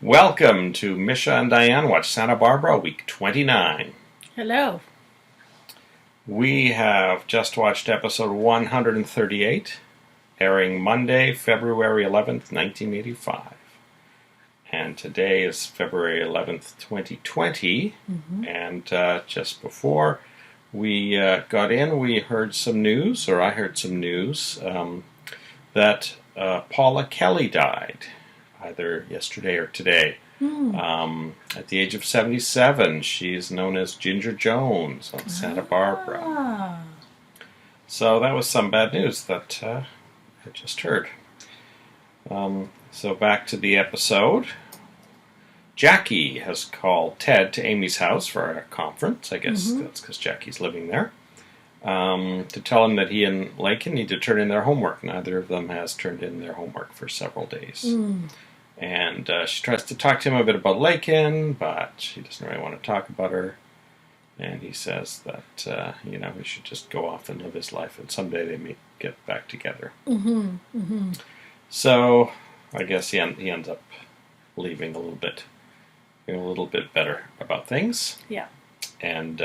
Welcome to Misha and Dianne Watch Santa Barbara, week 29. Hello. We have just watched episode 138, airing Monday, February 11th, 1985. And today is February 11th, 2020. And just before we got in, we heard some news, or I heard some news, that Paula Kelly died, either yesterday or today. At the age of 77, she's known as Ginger Jones on Santa Barbara. So that was some bad news that I just heard. So back to the episode. Jackie has called Ted to Amy's house for a conference. I guess that's because Jackie's living there. To tell him that he and Lakin need to turn in their homework. Neither of them has turned in their homework for several days. And she tries to talk to him a bit about Lakin, but she doesn't really want to talk about her. And he says that, he should just go off and live his life, and someday they may get back together. So I guess he ends up leaving a little bit better about things. Yeah. And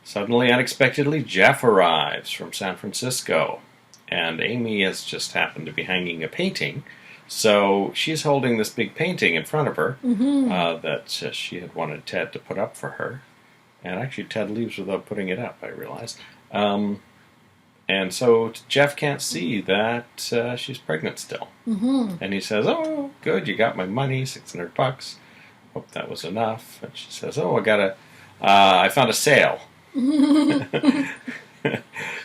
suddenly, unexpectedly, Jeff arrives from San Francisco. And Amy has just happened to be hanging a painting. So she's holding this big painting in front of her that she had wanted Ted to put up for her. And actually, Ted leaves without putting it up, I realized. And so Jeff can't see that she's pregnant still. And he says, "Oh, good, you got my money, $600. Hope that was enough." And she says, "Oh, I found a sale."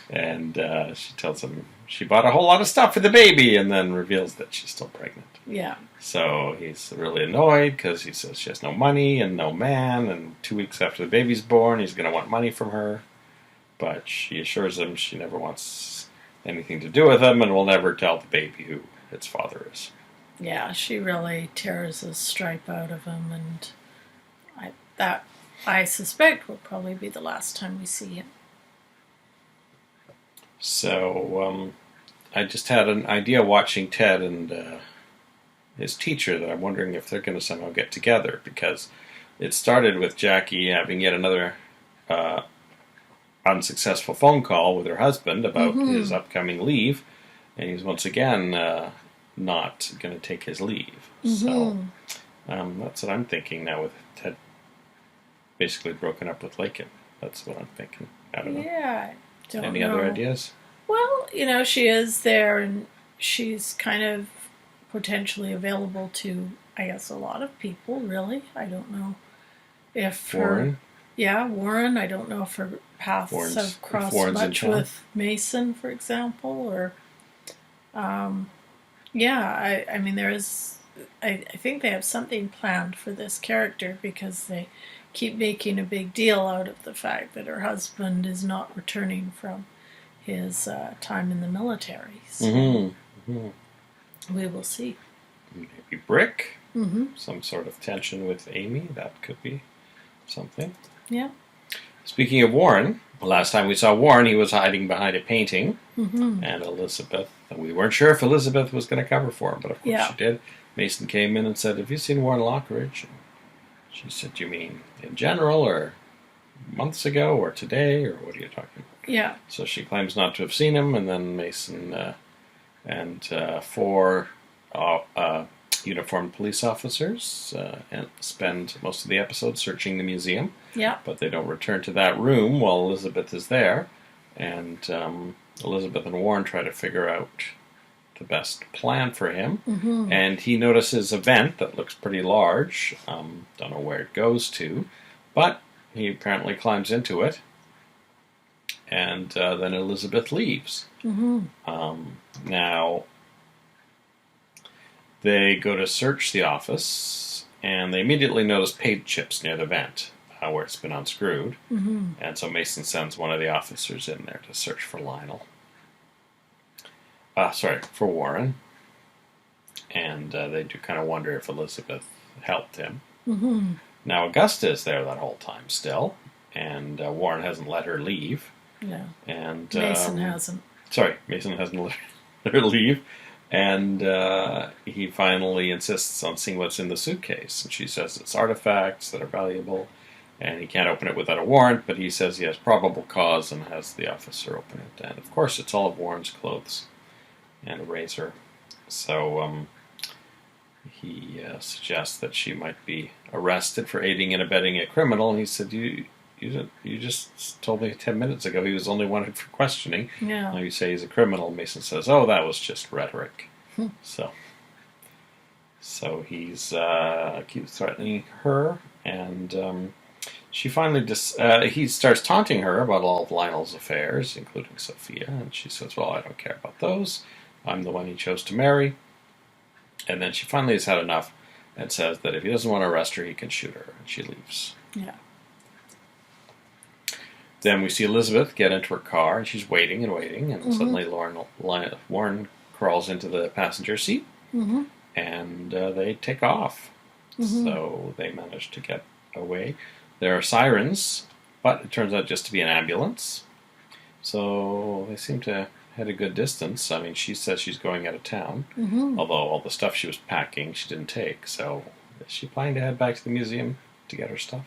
And she tells him she bought a whole lot of stuff for the baby, and then reveals that she's still pregnant. Yeah. So he's really annoyed because he says she has no money and no man, and 2 weeks after the baby's born, he's going to want money from her. But she assures him she never wants anything to do with him and will never tell the baby who its father is. Yeah, she really tears the stripe out of him, and I suspect will probably be the last time we see him. So I just had an idea watching Ted and his teacher that I'm wondering if they're going to somehow get together, because it started with Jackie having yet another unsuccessful phone call with her husband about his upcoming leave, and he's once again not going to take his leave. So that's what I'm thinking now with Ted basically broken up with Lakin. That's what I'm thinking. I don't know. Yeah, Any other ideas? Well, she is there, and she's kind of potentially available to, I guess, a lot of people, really. I don't know if Warren? Warren. I don't know if her paths have crossed much with Mason, for example, or... I mean, there is... I think they have something planned for this character, because they keep making a big deal out of the fact that her husband is not returning from his time in the military. So we will see. Maybe Brick. Some sort of tension with Amy. That could be something. Yeah. Speaking of Warren, last time we saw Warren, he was hiding behind a painting. And Elizabeth, we weren't sure if Elizabeth was going to cover for him, but of course she did. Mason came in and said, "Have you seen Warren Lockridge?" She said, "You mean in general, or months ago, or today, or what are you talking about?" Yeah. So she claims not to have seen him, and then Mason and four uniformed police officers and spend most of the episode searching the museum. Yeah. But they don't return to that room while Elizabeth is there, and Elizabeth and Warren try to figure out the best plan for him. And he notices a vent that looks pretty large. Don't know where it goes to, but he apparently climbs into it, and then Elizabeth leaves. Now they go to search the office, and they immediately notice paint chips near the vent where it's been unscrewed. And so Mason sends one of the officers in there to search for for Warren. And they do kind of wonder if Elizabeth helped him. Now Augusta is there that whole time still, and Warren hasn't let her leave. No. And Mason hasn't. Sorry, Mason hasn't let her leave. And he finally insists on seeing what's in the suitcase. And she says it's artifacts that are valuable, and he can't open it without a warrant, but he says he has probable cause and has the officer open it. And, of course, it's all of Warren's clothes and a razor. So he suggests that she might be arrested for aiding and abetting a criminal. And he said, you just told me 10 minutes ago he was only wanted for questioning. Yeah. Now you say he's a criminal. Mason says, oh, that was just rhetoric. So he's keeps threatening her, and she finally he starts taunting her about all of Lionel's affairs, including Sophia, and she says, well, I don't care about those. I'm the one he chose to marry. And then she finally has had enough and says that if he doesn't want to arrest her, he can shoot her, and she leaves. Yeah. Then we see Elizabeth get into her car, and she's waiting, and suddenly Warren crawls into the passenger seat, and they take off. So they manage to get away. There are sirens, but it turns out just to be an ambulance. So they seem to head a good distance. I mean, she says she's going out of town, although all the stuff she was packing she didn't take. So is she planning to head back to the museum to get her stuff?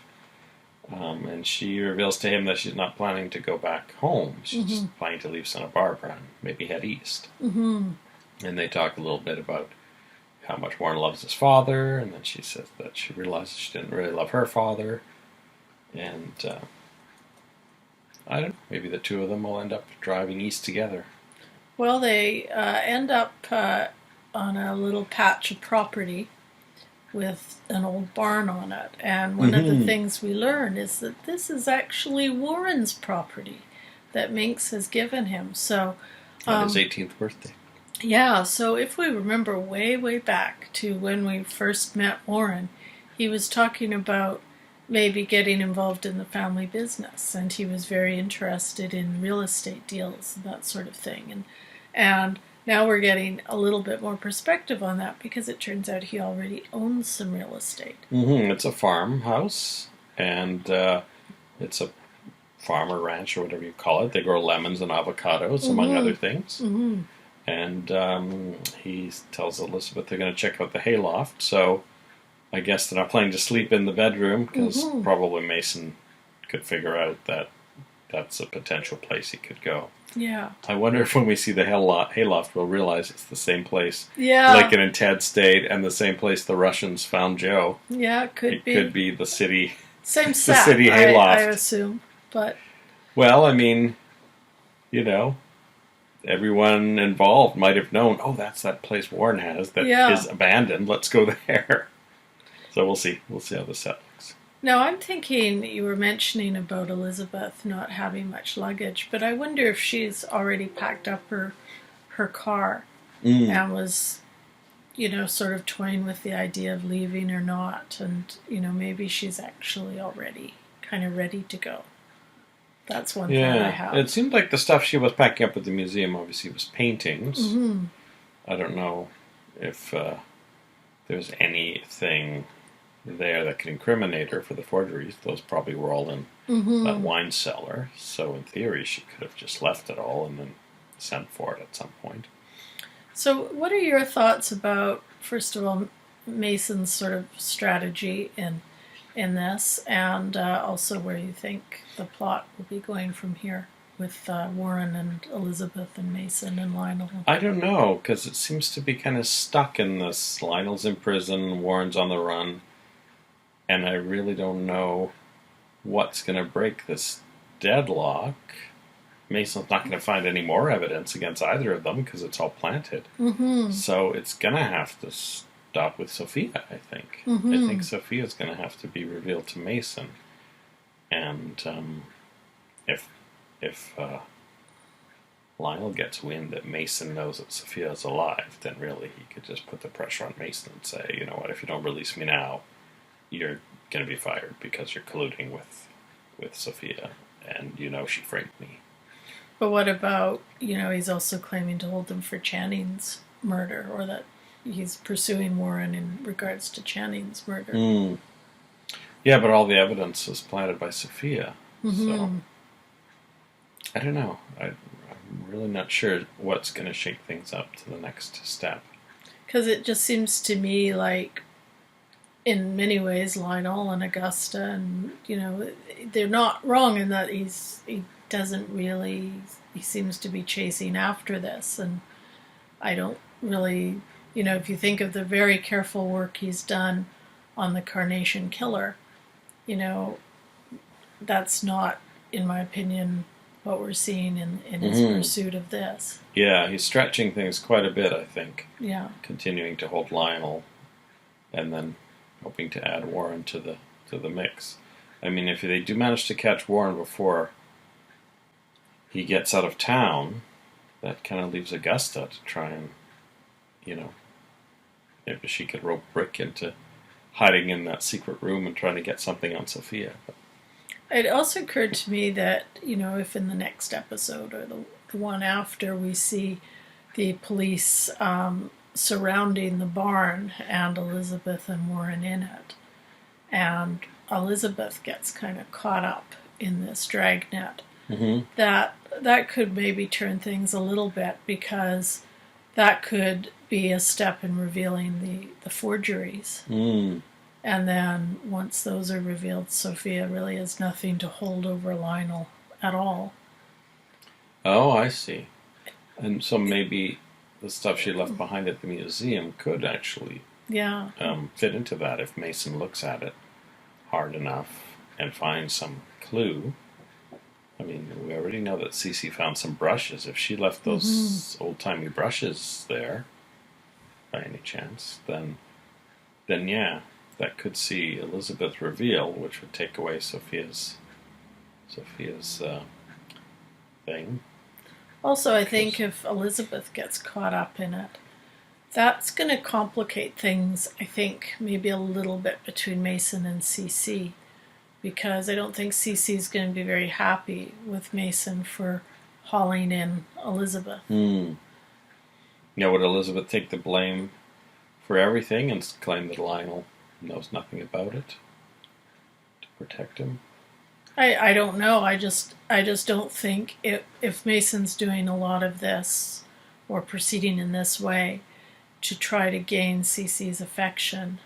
And she reveals to him that she's not planning to go back home. She's just planning to leave Santa Barbara and maybe head east. And they talk a little bit about how much Warren loves his father, and then she says that she realizes she didn't really love her father. And I don't know, maybe the two of them will end up driving east together. Well, they end up on a little patch of property with an old barn on it. And one of the things we learn is that this is actually Warren's property that Minx has given him. So on his 18th birthday. Yeah, so if we remember way, way back to when we first met Warren, he was talking about maybe getting involved in the family business, and he was very interested in real estate deals and that sort of thing. And now we're getting a little bit more perspective on that because it turns out he already owns some real estate. It's a farmhouse, and it's a farmer ranch or whatever you call it. They grow lemons and avocados, among other things. And he tells Elizabeth they're going to check out the hayloft, so I guess they're not planning to sleep in the bedroom because probably Mason could figure out that that's a potential place he could go. Yeah. I wonder if when we see the hayloft, we'll realize it's the same place. Yeah. Lincoln and Ted stayed, and the same place the Russians found Joe. Yeah, it could be. It could be the city. Same the set, city hayloft. I assume, but. Well, I mean, everyone involved might have known, oh, that's that place Warren has that is abandoned. Let's go there. So we'll see. We'll see how this looks. Now, I'm thinking you were mentioning about Elizabeth not having much luggage, but I wonder if she's already packed up her car and was, sort of toying with the idea of leaving or not. And, maybe she's actually already kind of ready to go. That's one thing I have. It seemed like the stuff she was packing up at the museum obviously was paintings. I don't know if there's anything there that could incriminate her for the forgeries. Those probably were all in that wine cellar. So in theory, she could have just left it all and then sent for it at some point. So what are your thoughts about, first of all, Mason's sort of strategy in this, and also where you think the plot will be going from here with Warren and Elizabeth and Mason and Lionel? I don't know, because it seems to be kind of stuck in this. Lionel's in prison, Warren's on the run, and I really don't know what's going to break this deadlock. Mason's not going to find any more evidence against either of them because it's all planted. So it's going to have to stop with Sophia, I think. I think Sophia's going to have to be revealed to Mason. And if Lionel gets wind that Mason knows that Sophia's alive, then really he could just put the pressure on Mason and say, you know what, if you don't release me now, you're going to be fired because you're colluding with Sophia, and she framed me. But what about, he's also claiming to hold them for Channing's murder, or that he's pursuing Warren in regards to Channing's murder. Yeah, but all the evidence was planted by Sophia. So, I don't know. I'm I'm really not sure what's going to shake things up to the next step. Because it just seems to me like, in many ways, Lionel and Augusta, and they're not wrong in that he seems to be chasing after this, and I don't really, if you think of the very careful work he's done on the Carnation Killer, that's not, in my opinion, what we're seeing in his pursuit of this. Yeah, he's stretching things quite a bit, I think. Yeah. Continuing to hold Lionel, and then hoping to add Warren to the mix. I mean, if they do manage to catch Warren before he gets out of town, that kind of leaves Augusta to try and, maybe she could rope Brick into hiding in that secret room and trying to get something on Sophia. But it also occurred to me that, if in the next episode or the one after we see the police surrounding the barn and Elizabeth and Warren in it, and Elizabeth gets kind of caught up in this dragnet, that could maybe turn things a little bit, because that could be a step in revealing the forgeries. And then once those are revealed, Sophia really has nothing to hold over Lionel at all. Oh, I see. And so maybe the stuff she left behind at the museum could actually fit into that if Mason looks at it hard enough and finds some clue. I mean, we already know that Cece found some brushes. If she left those old-timey brushes there, by any chance, then yeah, that could see Elizabeth reveal, which would take away Sophia's thing. Also, I think if Elizabeth gets caught up in it, that's going to complicate things, I think, maybe a little bit between Mason and Cece, because I don't think Cece's going to be very happy with Mason for hauling in Elizabeth. Now, would Elizabeth take the blame for everything and claim that Lionel knows nothing about it to protect him? I don't know. I just don't think if Mason's doing a lot of this or proceeding in this way to try to gain Cece's affection,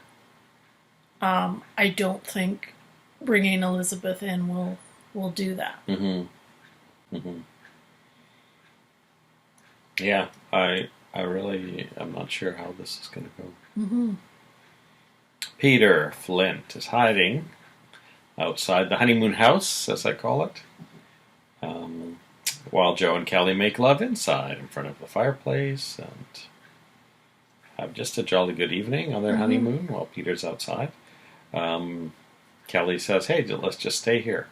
I don't think bringing Elizabeth in will do that. Yeah, I really am not sure how this is going to go. Peter Flint is hiding outside the honeymoon house, as I call it, while Joe and Kelly make love inside in front of the fireplace and have just a jolly good evening on their honeymoon while Peter's outside. Kelly says, hey, let's just stay here.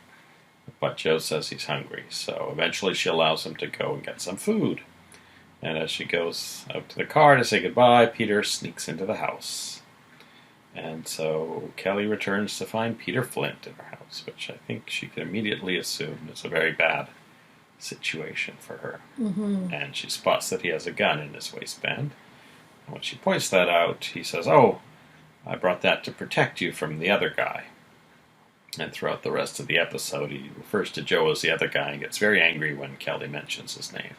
But Joe says he's hungry, so eventually she allows him to go and get some food. And as she goes out to the car to say goodbye, Peter sneaks into the house. And so Kelly returns to find Peter Flint in her house, which I think she can immediately assume is a very bad situation for her. And she spots that he has a gun in his waistband. And when she points that out, he says, oh, I brought that to protect you from the other guy. And throughout the rest of the episode, he refers to Joe as the other guy and gets very angry when Kelly mentions his name.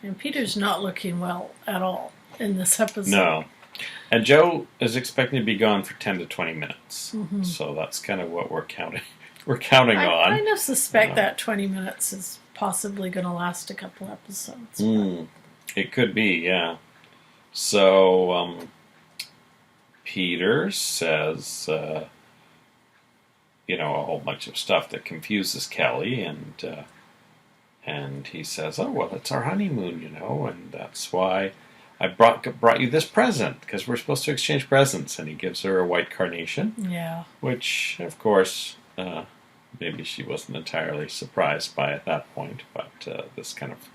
And Peter's not looking well at all in this episode. No. And Joe is expecting to be gone for 10 to 20 minutes. So that's kind of what we're counting on. I kind of suspect that 20 minutes is possibly going to last a couple episodes. It could be, yeah. So Peter says, a whole bunch of stuff that confuses Kelly, and he says, oh, well, it's our honeymoon, and that's why I brought you this present, because we're supposed to exchange presents. And he gives her a white carnation. Yeah. Which, of course, maybe she wasn't entirely surprised by at that point, but this kind of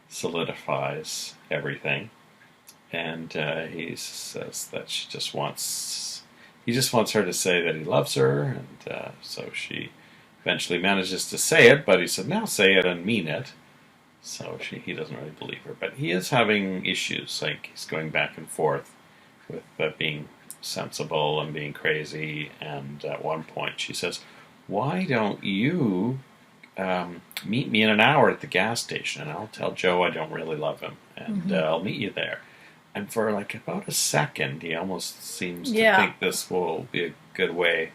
solidifies everything. And he says that he just wants her to say that he loves her, and so she eventually manages to say it, but he said, now say it and mean it. So he doesn't really believe her. But he is having issues, like he's going back and forth with being sensible and being crazy. And at one point she says, why don't you meet me in an hour at the gas station, and I'll tell Joe I don't really love him, and I'll meet you there. And for like about a second, he almost seems to think this will be a good way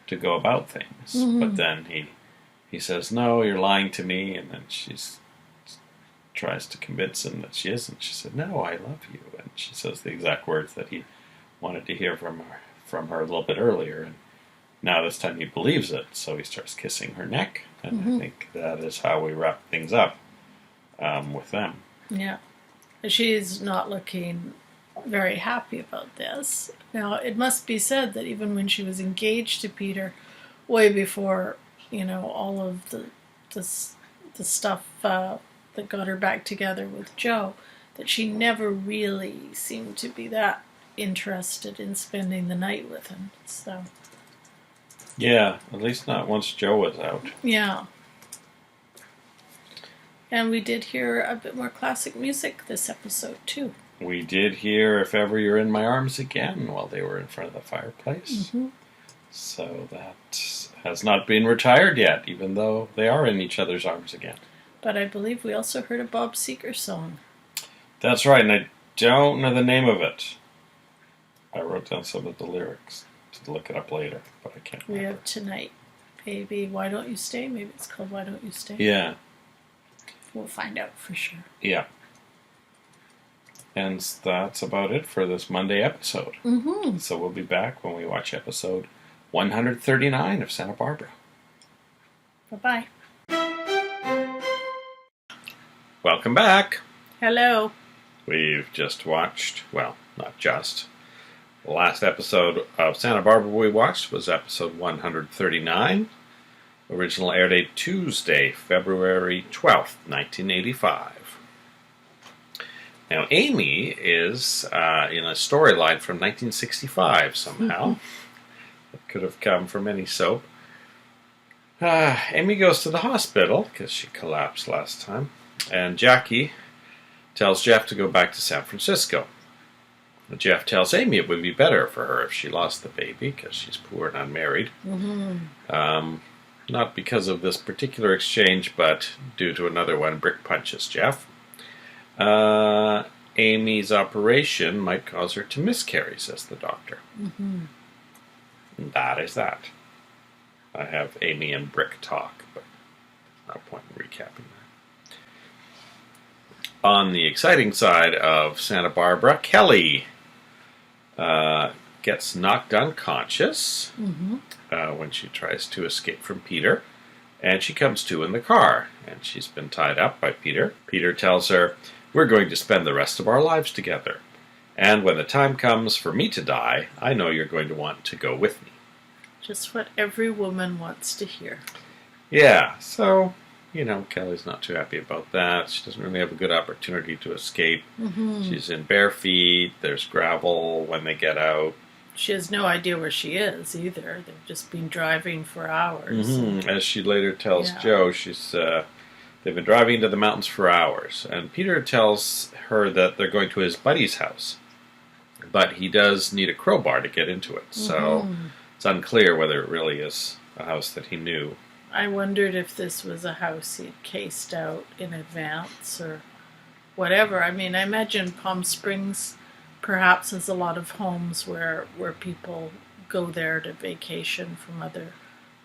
to go about things. But then he says, "No, you're lying to me," and then she's tries to convince him that she isn't. She said, "No, I love you," and she says the exact words that he wanted to hear from her a little bit earlier. And now this time he believes it, so he starts kissing her neck, and I think that is how we wrap things up with them. Yeah, she's not looking very happy about this. Now, it must be said that even when she was engaged to Peter, way before all of the stuff that got her back together with Joe, that she never really seemed to be that interested in spending the night with him. So, yeah, at least not once Joe was out. Yeah. And we did hear a bit more classic music this episode, too. We did hear If Ever You're in My Arms Again while they were in front of the fireplace. So that has not been retired yet, even though they are in each other's arms again. But I believe we also heard a Bob Seger song. That's right, and I don't know the name of it. I wrote down some of the lyrics to look it up later, but I can't remember. We have Tonight, Baby, Why Don't You Stay? Maybe it's called Why Don't You Stay? Yeah. We'll find out for sure. Yeah. And that's about it for this Monday episode. So we'll be back when we watch episode 139 of Santa Barbara. Bye-bye. Welcome back. Hello. We've just watched, well, not just. The last episode of Santa Barbara we watched was episode 139. Original air date Tuesday, February 12th, 1985. Now, Amy is in a storyline from 1965 somehow. It could have come from any soap. Amy goes to the hospital because she collapsed last time. And Jackie tells Jeff to go back to San Francisco. Jeff tells Amy it would be better for her if she lost the baby because she's poor and unmarried. Not because of this particular exchange, but due to another one, Brick punches Jeff. Amy's operation might cause her to miscarry, says the doctor. And that is that. I have Amy and Brick talk, but there's no point in recapping that. On the exciting side of Santa Barbara, Kelly gets knocked unconscious when she tries to escape from Peter, and she comes to in the car, and she's been tied up by Peter. Peter tells her, "We're going to spend the rest of our lives together, and when the time comes for me to die, I know you're going to want to go with me." Just what every woman wants to hear. Yeah, so, Kelly's not too happy about that. She doesn't really have a good opportunity to escape. She's in bare feet. There's gravel when they get out. She has no idea where she is either. They've just been driving for hours. As she later tells Joe, they've been driving into the mountains for hours. And Peter tells her that they're going to his buddy's house. But he does need a crowbar to get into it. So it's unclear whether it really is a house that he knew. I wondered if this was a house he'd cased out in advance or whatever. I mean, I imagine Palm Springs perhaps has a lot of homes where people go there to vacation from other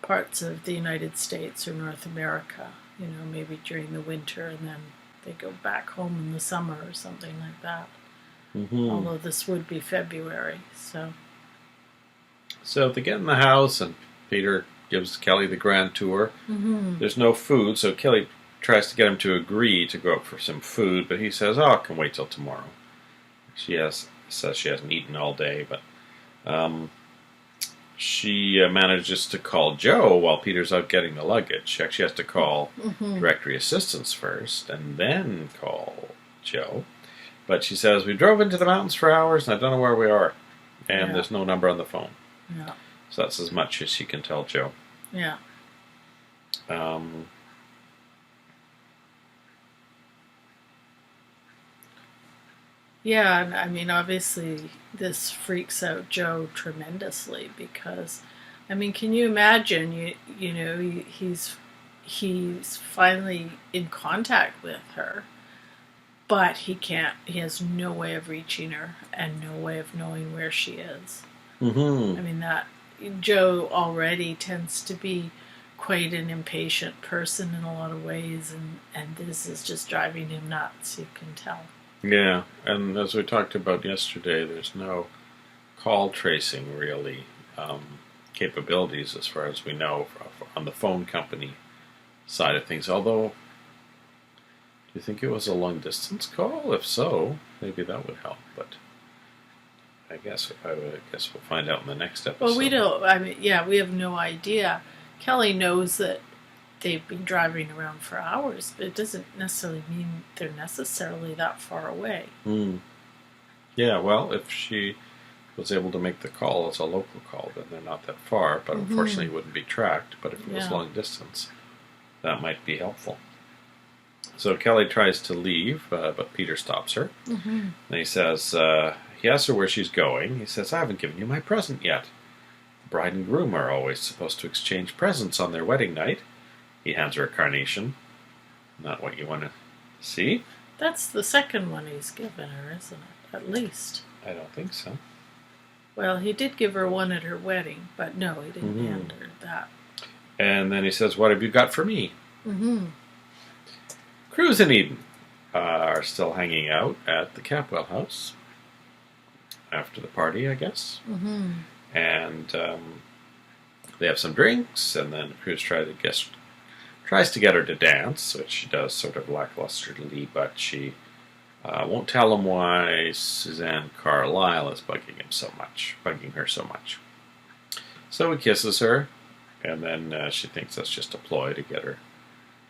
parts of the United States or North America, maybe during the winter, and then they go back home in the summer or something like that. Although this would be February, so they get in the house, and Peter gives Kelly the grand tour. There's no food, so Kelly tries to get him to agree to go out for some food, but he says, "Oh, I can wait till tomorrow." She says she hasn't eaten all day, but she manages to call Joe while Peter's out getting the luggage. She actually has to call directory assistance first, and then call Joe. But she says, "We drove into the mountains for hours, and I don't know where we are. And there's no number on the phone." So that's as much as she can tell Joe. Yeah. Yeah, and I mean, obviously, this freaks out Joe tremendously because, I mean, can you imagine? He's he's finally in contact with her, but he has no way of reaching her and no way of knowing where she is. Mm-hmm. I mean, that Joe already tends to be quite an impatient person in a lot of ways, and this is just driving him nuts, you can tell. Yeah, and as we talked about yesterday, there's no call tracing really capabilities as far as we know on the phone company side of things. Although, do you think it was a long distance call? If so, maybe that would help. But I guess we'll find out in the next episode. Well, we don't. I mean, yeah, we have no idea. Kelly knows that they've been driving around for hours, but it doesn't necessarily mean they're necessarily that far away. Yeah, well, if she was able to make the call as a local call, then they're not that far, but unfortunately it wouldn't be tracked. But if it was long distance, that might be helpful. So Kelly tries to leave, but Peter stops her. And he says, he asks her where she's going. He says, I haven't given you my present yet. The bride and groom are always supposed to exchange presents on their wedding night. He hands her a carnation. Not what you want to see. That's the second one he's given her, isn't it? At least. I don't think so. Well, he did give her one at her wedding, but no, he didn't hand her that. And then he says, what have you got for me? Cruz and Eden are still hanging out at the Capwell house after the party, I guess. And they have some drinks, and then Cruz tries to get her to dance, which she does sort of lacklusterly, but she won't tell him why Suzanne Carlyle is bugging her so much. So he kisses her, and then she thinks that's just a ploy to get her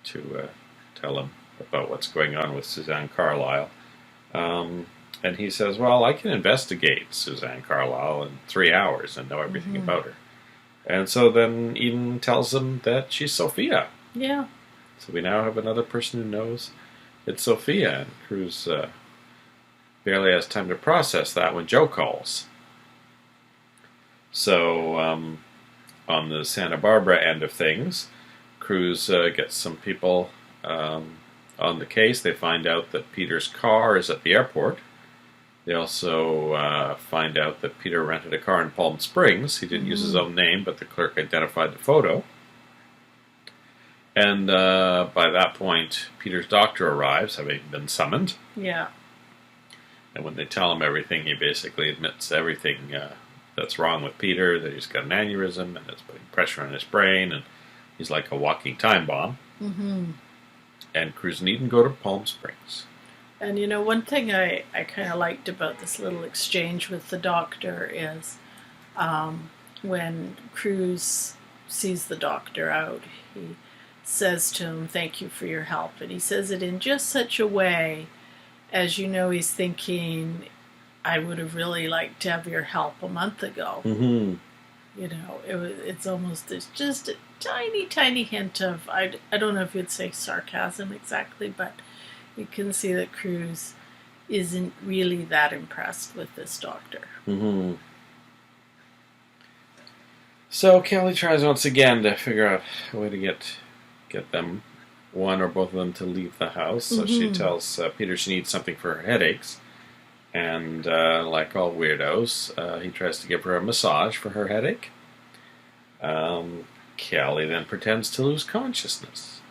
to tell him about what's going on with Suzanne Carlyle. And he says, well, I can investigate Suzanne Carlyle in 3 hours and know everything about her. And so then Eden tells him that she's Sophia. Yeah. So we now have another person who knows it's Sophia, and Cruz barely has time to process that when Joe calls. So on the Santa Barbara end of things, Cruz gets some people on the case. They find out that Peter's car is at the airport. They also find out that Peter rented a car in Palm Springs. He didn't use his own name, but the clerk identified the photo. And by that point, Peter's doctor arrives, having been summoned. Yeah. And when they tell him everything, he basically admits everything that's wrong with Peter, that he's got an aneurysm, and it's putting pressure on his brain, and he's like a walking time bomb. And Cruz and Eden go to Palm Springs. And you know, one thing I kind of liked about this little exchange with the doctor is when Cruz sees the doctor out, he says to him, thank you for your help. And he says it in just such a way as you know he's thinking, I would have really liked to have your help a month ago. You know, it's just a tiny, tiny hint of, I don't know if you'd say sarcasm exactly, but you can see that Cruz isn't really that impressed with this doctor. So Kelly tries once again to figure out a way to get them, one or both of them, to leave the house. So she tells Peter she needs something for her headaches. And like all weirdos, he tries to give her a massage for her headache. Kelly then pretends to lose consciousness.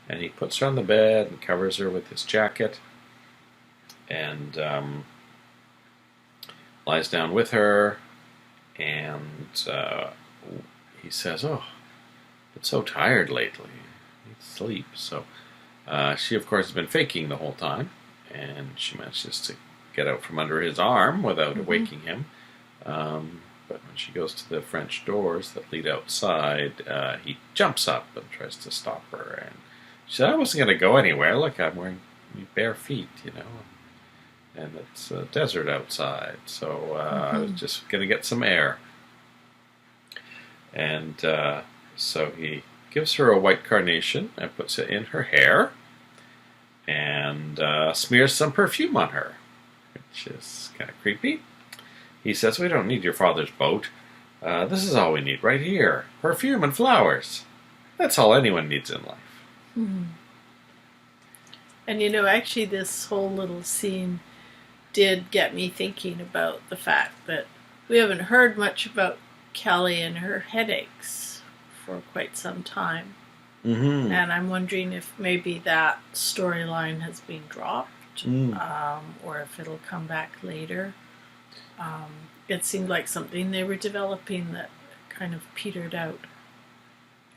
And he puts her on the bed and covers her with his jacket. And lies down with her. And he says, oh, I've been so tired lately. I need sleep. So she, of course, has been faking the whole time. And she manages to get out from under his arm without waking him. But when she goes to the French doors that lead outside, he jumps up and tries to stop her. And she said, I wasn't going to go anywhere. Look, I'm wearing bare feet, you know. And it's a desert outside. So I was just going to get some air. And so he gives her a white carnation and puts it in her hair. And smears some perfume on her, which is kind of creepy. He says, we don't need your father's boat. This is all we need right here. Perfume and flowers. That's all anyone needs in life. Mm. And you know, actually this whole little scene did get me thinking about the fact that we haven't heard much about Kelly and her headaches for quite some time. Mm-hmm. And I'm wondering if maybe that storyline has been dropped, or if it'll come back later. It seemed like something they were developing that kind of petered out.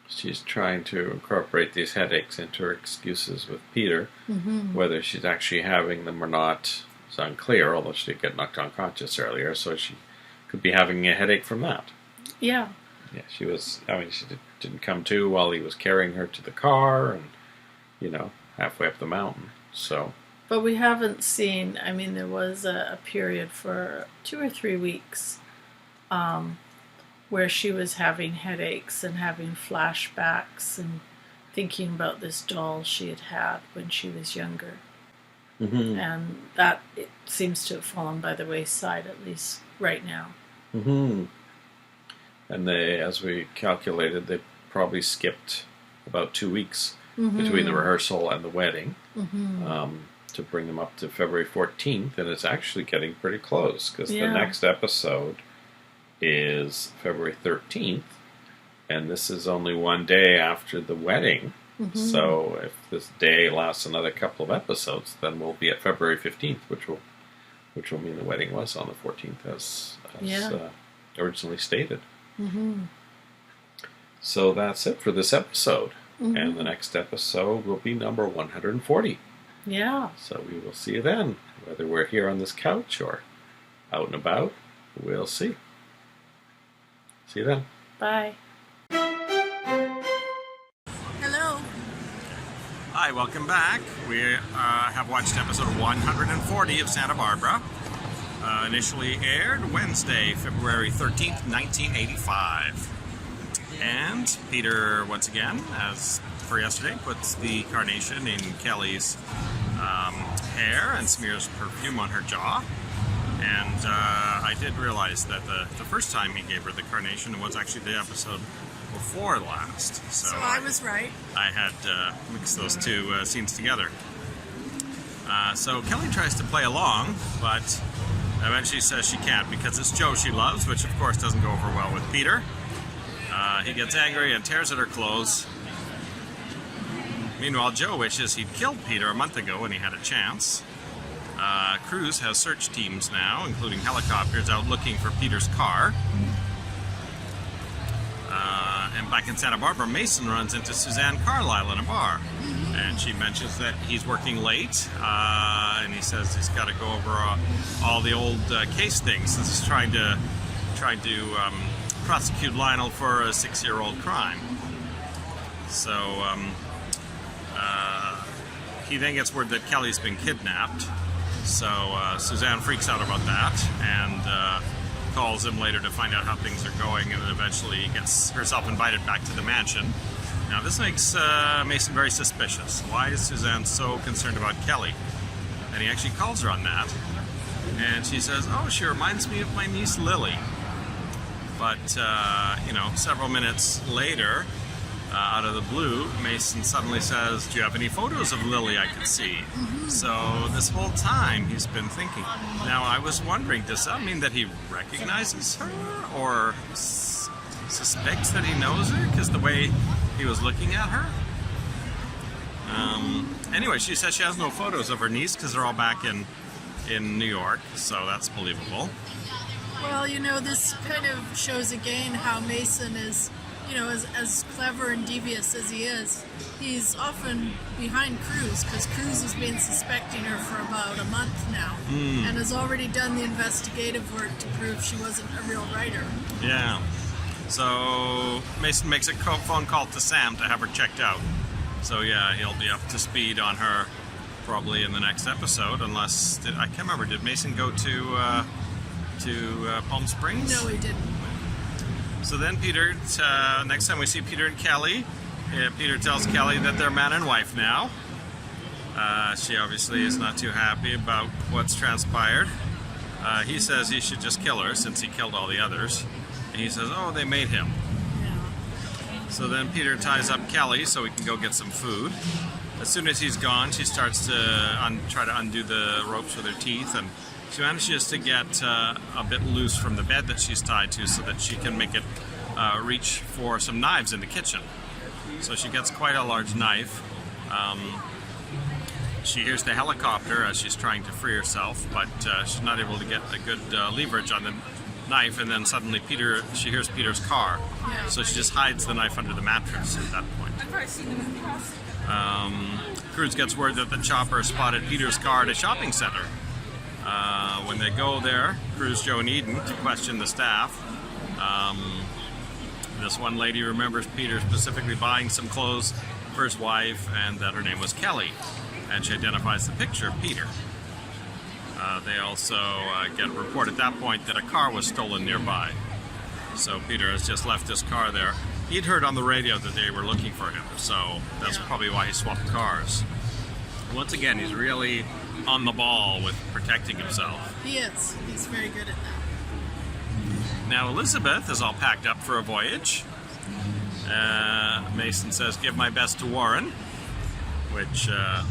She's trying to incorporate these headaches into her excuses with Peter. Mm-hmm. Whether she's actually having them or not is unclear, although she did get knocked unconscious earlier, so she could be having a headache from that. Yeah. Yeah, she was. I mean, she didn't come to while he was carrying her to the car, and halfway up the mountain. So. But we haven't seen. I mean, there was a period for 2 or 3 weeks, where she was having headaches and having flashbacks and thinking about this doll she had had when she was younger. Mm-hmm. And that it seems to have fallen by the wayside, at least right now. Mm-hmm. And they, as we calculated, they probably skipped about 2 weeks between the rehearsal and the wedding to bring them up to February 14th. And it's actually getting pretty close because the next episode is February 13th. And this is only one day after the wedding. Mm-hmm. So if this day lasts another couple of episodes, then we'll be at February 15th, which will mean the wedding was on the 14th as originally stated. Mm-hmm. So that's it for this episode. Mm-hmm. And the next episode will be number 140. Yeah. So we will see you then. Whether we're here on this couch or out and about, we'll see. See you then. Bye. Hello. Hi, welcome back. We have watched episode 140 of Santa Barbara. Initially aired Wednesday, February 13th, 1985. And Peter, once again, as for yesterday, puts the carnation in Kelly's hair and smears perfume on her jaw. And I did realize that the first time he gave her the carnation was actually the episode before last. So I was right. I had mixed those two scenes together. So Kelly tries to play along, but eventually says she can't because it's Joe she loves, which of course doesn't go over well with Peter. He gets angry and tears at her clothes. Meanwhile, Joe wishes he'd killed Peter a month ago when he had a chance. Cruz has search teams now, including helicopters, out looking for Peter's car. And back in Santa Barbara, Mason runs into Suzanne Carlisle in a bar. And she mentions that he's working late, and he says he's got to go over all the old case things since he's trying to prosecute Lionel for a 6-year-old crime. So he then gets word that Kelly's been kidnapped. So Suzanne freaks out about that and calls him later to find out how things are going, and then eventually gets herself invited back to the mansion. Now this makes Mason very suspicious. Why is Suzanne so concerned about Kelly? And he actually calls her on that. And she says, oh, she reminds me of my niece Lily. But, several minutes later, out of the blue, Mason suddenly says, do you have any photos of Lily I could see? Mm-hmm. So this whole time he's been thinking. Now I was wondering, does that mean that he recognizes her or suspects that he knows her because the way he was looking at her? Anyway, she says she has no photos of her niece because they're all back in New York, so that's believable. Well, this kind of shows again how Mason is, as clever and devious as he is, he's often behind Cruz, because Cruz has been suspecting her for about a month now, and has already done the investigative work to prove she wasn't a real writer. Yeah. So Mason makes a phone call to Sam to have her checked out. So yeah, he'll be up to speed on her probably in the next episode, unless, I can't remember, did Mason go to Palm Springs? No, he didn't. So then Peter, next time we see Peter and Kelly, Peter tells Kelly that they're man and wife now. She obviously is not too happy about what's transpired. He says he should just kill her since he killed all the others. And he says, oh, they made him. Yeah. So then Peter ties up Kelly so he can go get some food. As soon as he's gone, she starts to try to undo the ropes with her teeth, and she manages to get a bit loose from the bed that she's tied to so that she can make it reach for some knives in the kitchen. So she gets quite a large knife. She hears the helicopter as she's trying to free herself, but she's not able to get a good leverage on the knife, and then suddenly she hears Peter's car. So she just hides the knife under the mattress at that point. Cruz gets word that the chopper spotted Peter's car at a shopping center. When they go there, Cruz, Joe, and Eden, to question the staff, this one lady remembers Peter specifically buying some clothes for his wife and that her name was Kelly, and she identifies the picture of Peter. They also get a report at that point that a car was stolen nearby. So Peter has just left his car there. He'd heard on the radio that they were looking for him, so that's probably why he swapped cars. Once again, he's really on the ball with protecting himself. He is. He's very good at that. Now Elizabeth is all packed up for a voyage. Mason says, "Give my best to Warren," which of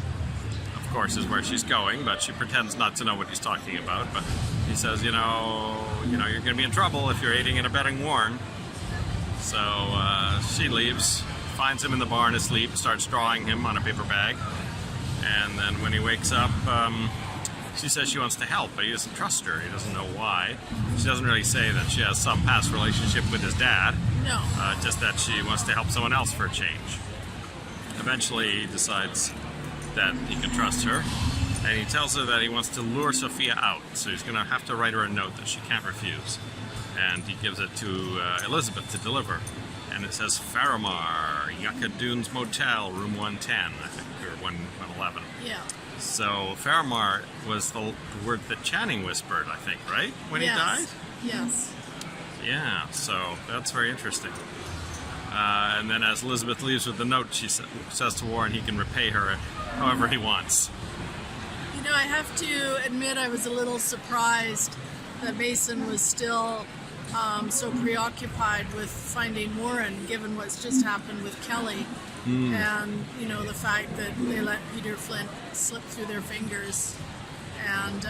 course is where she's going, but she pretends not to know what he's talking about. But he says, you know, you're going to be in trouble if you're aiding and abetting Warren. So she leaves, finds him in the barn asleep, starts drawing him on a paper bag, and then when he wakes up, she says she wants to help, but he doesn't trust her. He doesn't know why. She doesn't really say that she has some past relationship with his dad. No. Just that she wants to help someone else for a change. Eventually, he decides that he can trust her, and he tells her that he wants to lure Sophia out, so he's going to have to write her a note that she can't refuse. And he gives it to Elizabeth to deliver. And it says, Faramar, Yucca Dunes Motel, room 110, I think, or 111. Yeah. So Faramar was the word that Channing whispered, I think, right? When he died? Yes. Yeah, so that's very interesting. And then as Elizabeth leaves with the note, she says to Warren he can repay her however he wants. You know, I have to admit I was a little surprised that Mason was still so preoccupied with finding Warren, given what's just happened with Kelly. And, you know, the fact that they let Peter Flint slip through their fingers. And,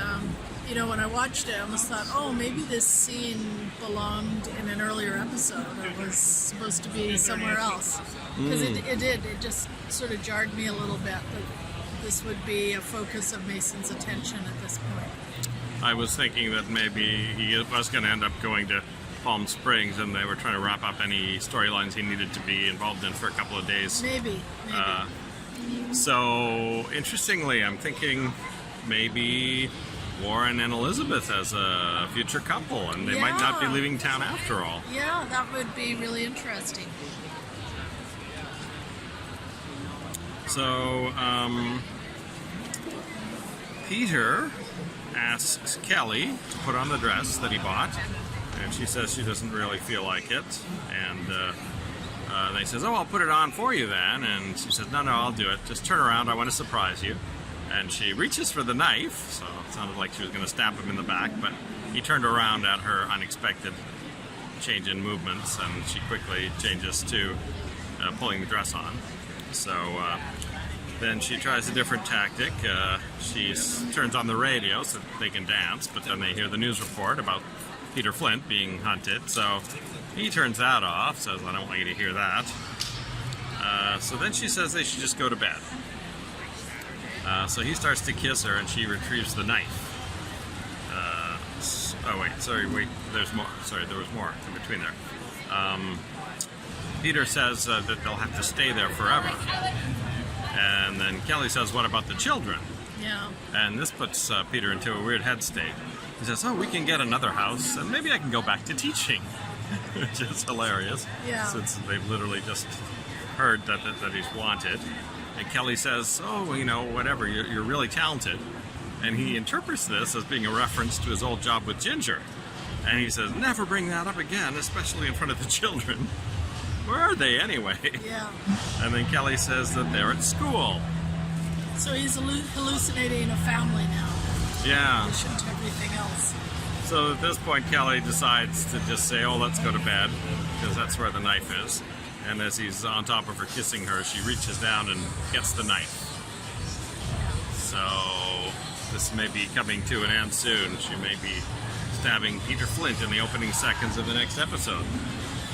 you know, when I watched it, I almost thought, oh, maybe this scene belonged in an earlier episode or was supposed to be somewhere else. Because it did. It just sort of jarred me a little bit that this would be a focus of Mason's attention at this point. I was thinking that maybe he was going to end up going to Palm Springs and they were trying to wrap up any storylines he needed to be involved in for a couple of days. Maybe. So, interestingly, I'm thinking maybe Warren and Elizabeth as a future couple, and they might not be leaving town after all. Yeah, that would be really interesting. So, Peter asks Kelly to put on the dress that he bought, and she says she doesn't really feel like it, and they says, oh, I'll put it on for you then, and she says, no, I'll do it, just turn around, I want to surprise you. And she reaches for the knife, so it sounded like she was going to stab him in the back, but he turned around at her unexpected change in movements, and she quickly changes to pulling the dress on. So then she tries a different tactic. She turns on the radio so that they can dance, but then they hear the news report about Peter Flint being hunted, so he turns that off, says, I don't want you to hear that. So then she says they should just go to bed. So he starts to kiss her, and she retrieves the knife. There's more. Sorry, there was more in between there. Peter says that they'll have to stay there forever. And then Kelly says, what about the children? Yeah. And this puts Peter into a weird head state. He says, oh, we can get another house, and maybe I can go back to teaching. Which is hilarious. Yeah. Since they've literally just heard that he's wanted. And Kelly says, oh, you know, whatever, you're really talented. And he interprets this as being a reference to his old job with Ginger. And he says, never bring that up again, especially in front of the children. Where are they anyway? Yeah. And then Kelly says that they're at school. So he's hallucinating a family now. Yeah. In addition to everything else. So at this point, Kelly decides to just say, oh, let's go to bed, because that's where the knife is. And as he's on top of her kissing her, she reaches down and gets the knife. So this may be coming to an end soon. She may be stabbing Peter Flint in the opening seconds of the next episode.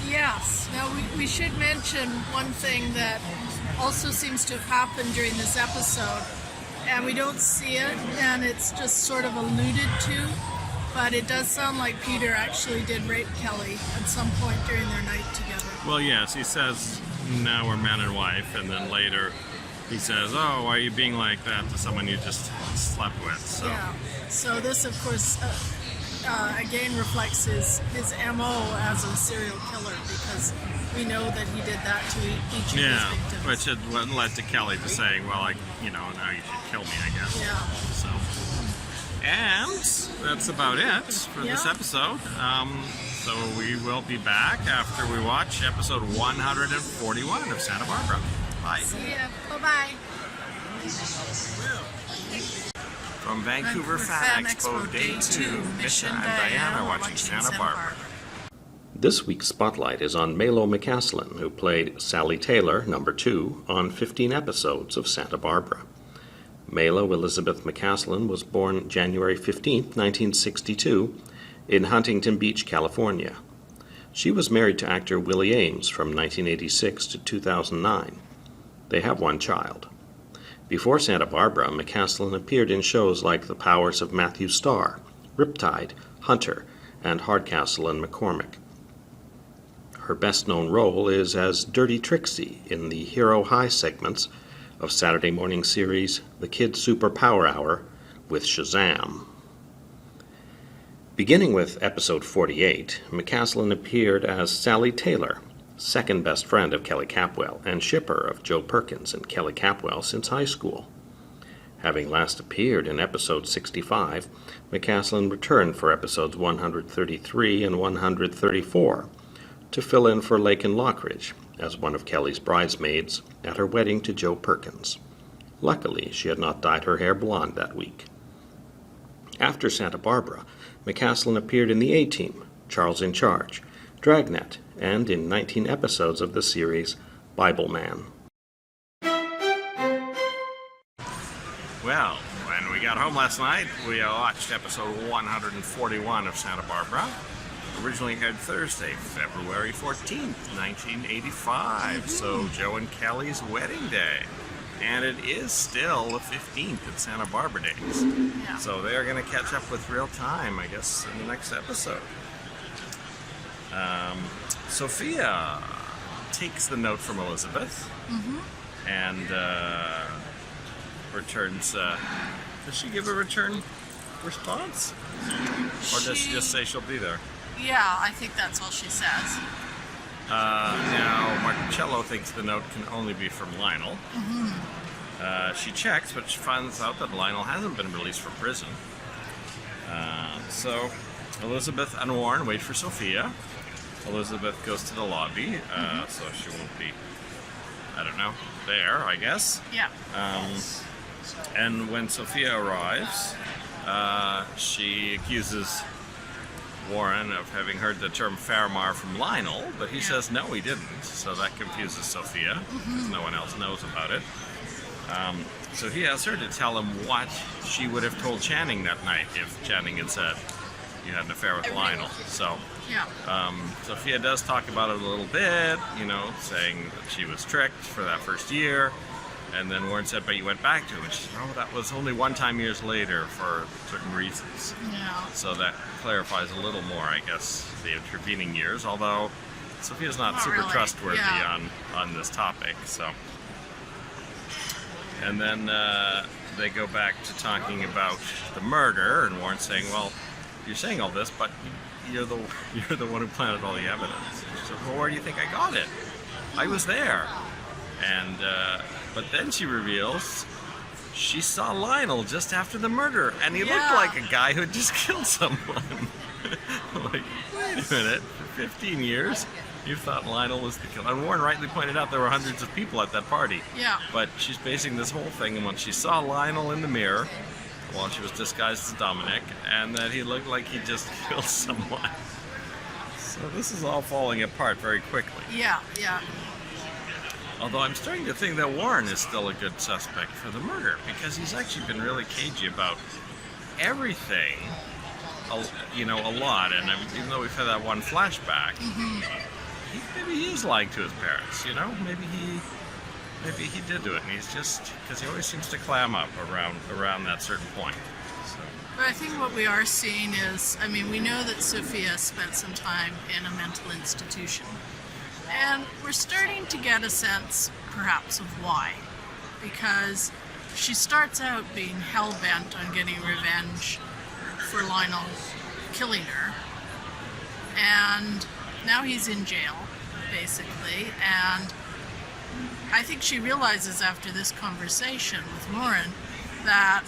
Yes. Now we should mention one thing that also seems to have happened during this episode, and we don't see it, and it's just sort of alluded to, but it does sound like Peter actually did rape Kelly at some point during their night together. Well, yes, he says, now we're man and wife, and then later he says, oh, why are you being like that to someone you just slept with? So. Yeah, so this, of course, again reflects his MO as a serial killer, because we know that he did that to each of his victims. Which had led to Kelly to saying, well, now you should kill me, I guess. Yeah. So, and that's about it for this episode. So we will be back after we watch episode 141 of Santa Barbara. Bye. See ya. Bye-bye. From Vancouver Fan Expo Day 2, Misha and Diane are watching Santa Barbara. This week's spotlight is on Maylo McCaslin, who played Sally Taylor, number 2, on 15 episodes of Santa Barbara. Maylo Elizabeth McCaslin was born January 15, 1962, in Huntington Beach, California. She was married to actor Willie Ames from 1986 to 2009. They have one child. Before Santa Barbara, McCaslin appeared in shows like The Powers of Matthew Starr, Riptide, Hunter, and Hardcastle and McCormick. Her best-known role is as Dirty Trixie in the Hero High segments of Saturday morning series The Kid Super Power Hour with Shazam. Beginning with episode 48, McCaslin appeared as Sally Taylor, second best friend of Kelly Capwell and shipper of Joe Perkins and Kelly Capwell since high school. Having last appeared in episode 65, McCaslin returned for episodes 133 and 134 to fill in for Laken Lockridge as one of Kelly's bridesmaids at her wedding to Joe Perkins. Luckily, she had not dyed her hair blonde that week. After Santa Barbara, McCaslin appeared in the A-Team, Charles in Charge, Dragnet, and in 19 episodes of the series Bible Man. Well, when we got home last night, we watched episode 141 of Santa Barbara. Originally aired Thursday, February 14th, 1985, so Joe and Kelly's wedding day. And it is still the 15th at Santa Barbara days. Yeah. So they're going to catch up with real time, I guess, in the next episode. Sophia takes the note from Elizabeth and returns. Does she give a return response? Or does she just say she'll be there? Yeah, I think that's all she says. Now, Marcello thinks the note can only be from Lionel. She checks, but she finds out that Lionel hasn't been released from prison. So Elizabeth and Warren wait for Sophia. Elizabeth goes to the lobby, so she won't be, I don't know, there, I guess. Yeah. And when Sophia arrives, she accuses Warren of having heard the term Faramar from Lionel, but he says no, he didn't. So that confuses Sophia, because no one else knows about it. So he asks her to tell him what she would have told Channing that night if Channing had said you had an affair with Lionel. So Sophia does talk about it a little bit, saying that she was tricked for that first year. And then Warren said, but you went back to him. And she said, oh, that was only one time years later for certain reasons. Yeah. So that clarifies a little more, I guess, the intervening years, although Sophia's not super really trustworthy on this topic. So, and then they go back to talking about the murder, and Warren's saying, well, you're saying all this, but you're the one who planted all the evidence. She said, well, where do you think I got it? I was there. And but then she reveals she saw Lionel just after the murder, and he looked like a guy who had just killed someone. Like, wait a minute, for 15 years, you thought Lionel was the killer. And Warren rightly pointed out there were hundreds of people at that party. Yeah. But she's basing this whole thing on when she saw Lionel in the mirror while she was disguised as Dominic, and that he looked like he just killed someone. So this is all falling apart very quickly. Yeah. Although I'm starting to think that Warren is still a good suspect for the murder, because he's actually been really cagey about everything, you know, a lot. And even though we've had that one flashback, maybe he is lying to his parents, you know? Maybe he did do it, and he's just, because he always seems to clam up around that certain point. So. But I think what we are seeing is, I mean, we know that Sophia spent some time in a mental institution. And we're starting to get a sense, perhaps, of why. Because she starts out being hell-bent on getting revenge for Lionel killing her. And now he's in jail, basically. And I think she realizes after this conversation with Lauren that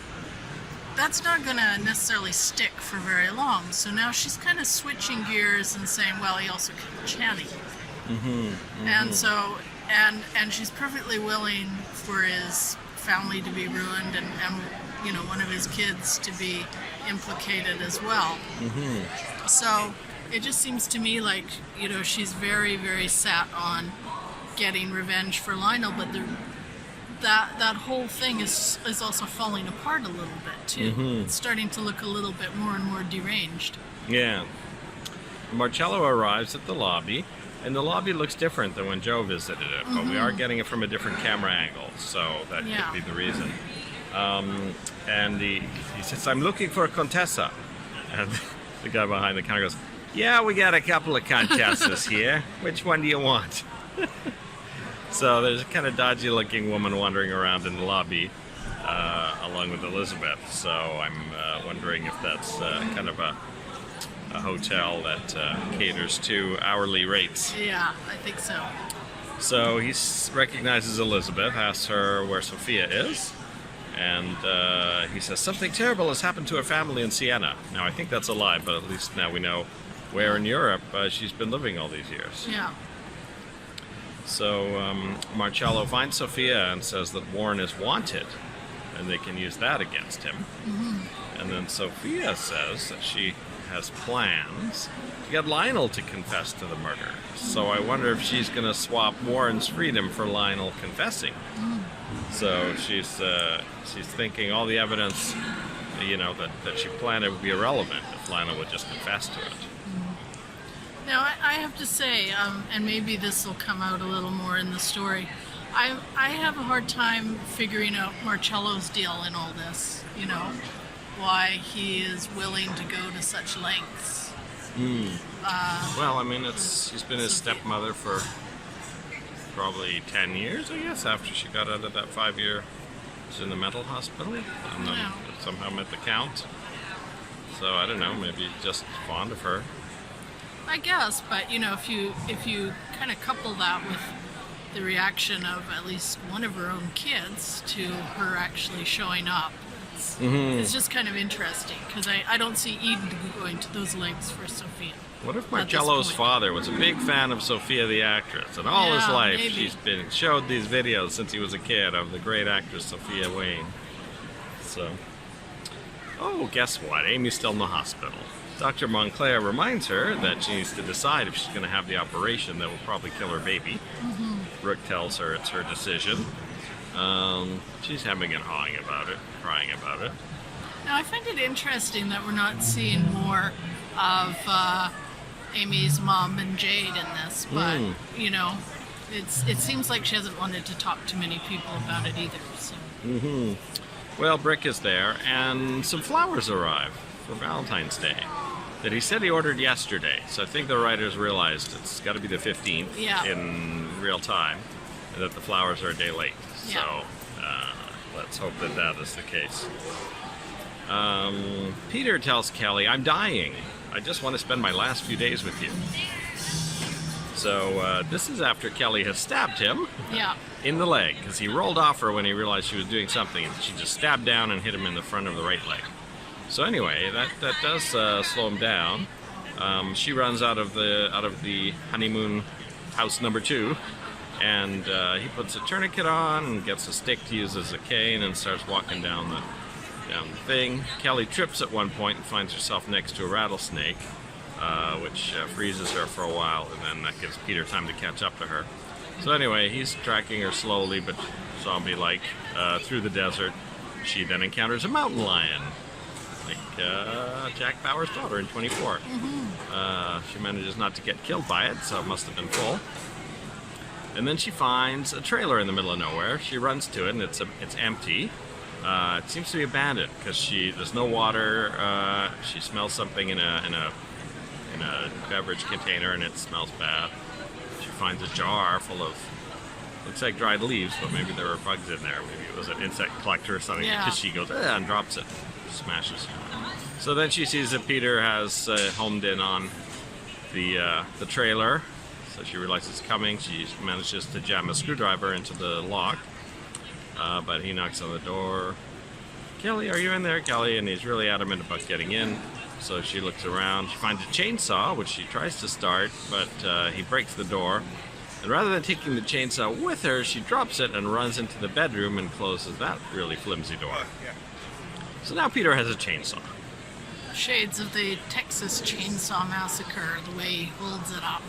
that's not going to necessarily stick for very long. So now she's kind of switching gears and saying, well, he also killed Channing. And so, and she's perfectly willing for his family to be ruined and you know, one of his kids to be implicated as well. So it just seems to me like, you know, she's very, very set on getting revenge for Lionel, but that whole thing is also falling apart a little bit too. It's starting to look a little bit more and more deranged. Yeah. Marcello arrives at the lobby, and the lobby looks different than when Joe visited it, but we are getting it from a different camera angle, so that could be the reason. And he says, "I'm looking for a Contessa," and the guy behind the counter goes, "Yeah, we got a couple of Contessas here. Which one do you want?" So there's a kind of dodgy-looking woman wandering around in the lobby, along with Elizabeth. So I'm wondering if that's kind of a hotel that caters to hourly rates. Yeah, I think so. So he recognizes Elizabeth, asks her where Sophia is, and he says, something terrible has happened to her family in Siena. Now, I think that's a lie, but at least now we know where in Europe she's been living all these years. Yeah. So Marcello finds Sophia and says that Warren is wanted, and they can use that against him. And then Sophia says that she has plans to get Lionel to confess to the murder. So I wonder if she's going to swap Warren's freedom for Lionel confessing. So she's thinking all the evidence, you know, that she planned it would be irrelevant if Lionel would just confess to it. Now I have to say, and maybe this will come out a little more in the story, I have a hard time figuring out Marcello's deal in all this, you know, why he is willing to go to such lengths. Well, I mean, she's been his stepmother for probably 10 years, I guess, after she got out of that 5-year, she's in the mental hospital, and then somehow met the Count. So I don't know, maybe just fond of her. I guess, but you know, if you kind of couple that with the reaction of at least one of her own kids to her actually showing up, it's just kind of interesting, because I don't see Eden going to those lengths for Sophia. What if Marcello's father was a big fan of Sophia the actress, and all his life she's been showed these videos since he was a kid of the great actress Sophia Wayne? So, oh, guess what? Amy's still in the hospital. Dr. Montclair reminds her that she needs to decide if she's going to have the operation that will probably kill her baby. Brooke tells her it's her decision. She's hemming and hawing about it, crying about it. Now, I find it interesting that we're not seeing more of Amy's mom and Jade in this, but, you know, it seems like she hasn't wanted to talk to many people about it either. So. Well, Brick is there, and some flowers arrive for Valentine's Day that he said he ordered yesterday. So I think the writers realized it's got to be the 15th in real time, and that the flowers are a day late. So let's hope that that is the case. Peter tells Kelly, I'm dying. I just want to spend my last few days with you. So this is after Kelly has stabbed him in the leg, because he rolled off her when he realized she was doing something, and she just stabbed down and hit him in the front of the right leg. So anyway, that does slow him down. She runs out of the honeymoon house number 2, and he puts a tourniquet on and gets a stick to use as a cane and starts walking down the thing. Kelly trips at one point and finds herself next to a rattlesnake, which freezes her for a while, and then that gives Peter time to catch up to her. So anyway, he's tracking her slowly but zombie-like through the desert. She then encounters a mountain lion, like Jack Bauer's daughter in 24. She manages not to get killed by it, so it must have been full. And then she finds a trailer in the middle of nowhere. She runs to it, and it's empty. It seems to be abandoned because there's no water. She smells something in a beverage container, and it smells bad. She finds a jar full of, looks like dried leaves, but maybe there were bugs in there. Maybe it was an insect collector or something. Yeah. Because she goes and drops it, smashes. So then she sees that Peter has homed in on the trailer. So she realizes it's coming. She manages to jam a screwdriver into the lock. But he knocks on the door. Kelly, are you in there, Kelly? And he's really adamant about getting in. So she looks around. She finds a chainsaw, which she tries to start, but he breaks the door. And rather than taking the chainsaw with her, she drops it and runs into the bedroom and closes that really flimsy door. So now Peter has a chainsaw. Shades of the Texas Chainsaw Massacre, the way he holds it up.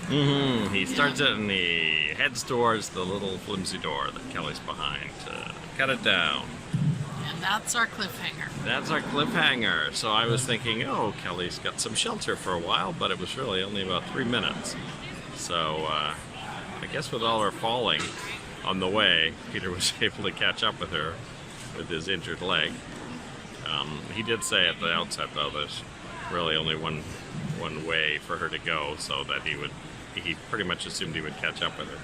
He starts it and he heads towards the little flimsy door that Kelly's behind to cut it down. And that's our cliffhanger. That's our cliffhanger. So I was thinking, oh, Kelly's got some shelter for a while, but it was really only about 3 minutes. So I guess with all her falling on the way, Peter was able to catch up with her with his injured leg. He did say at the outset, though, there's really only one way for her to go, so that he pretty much assumed he would catch up with her.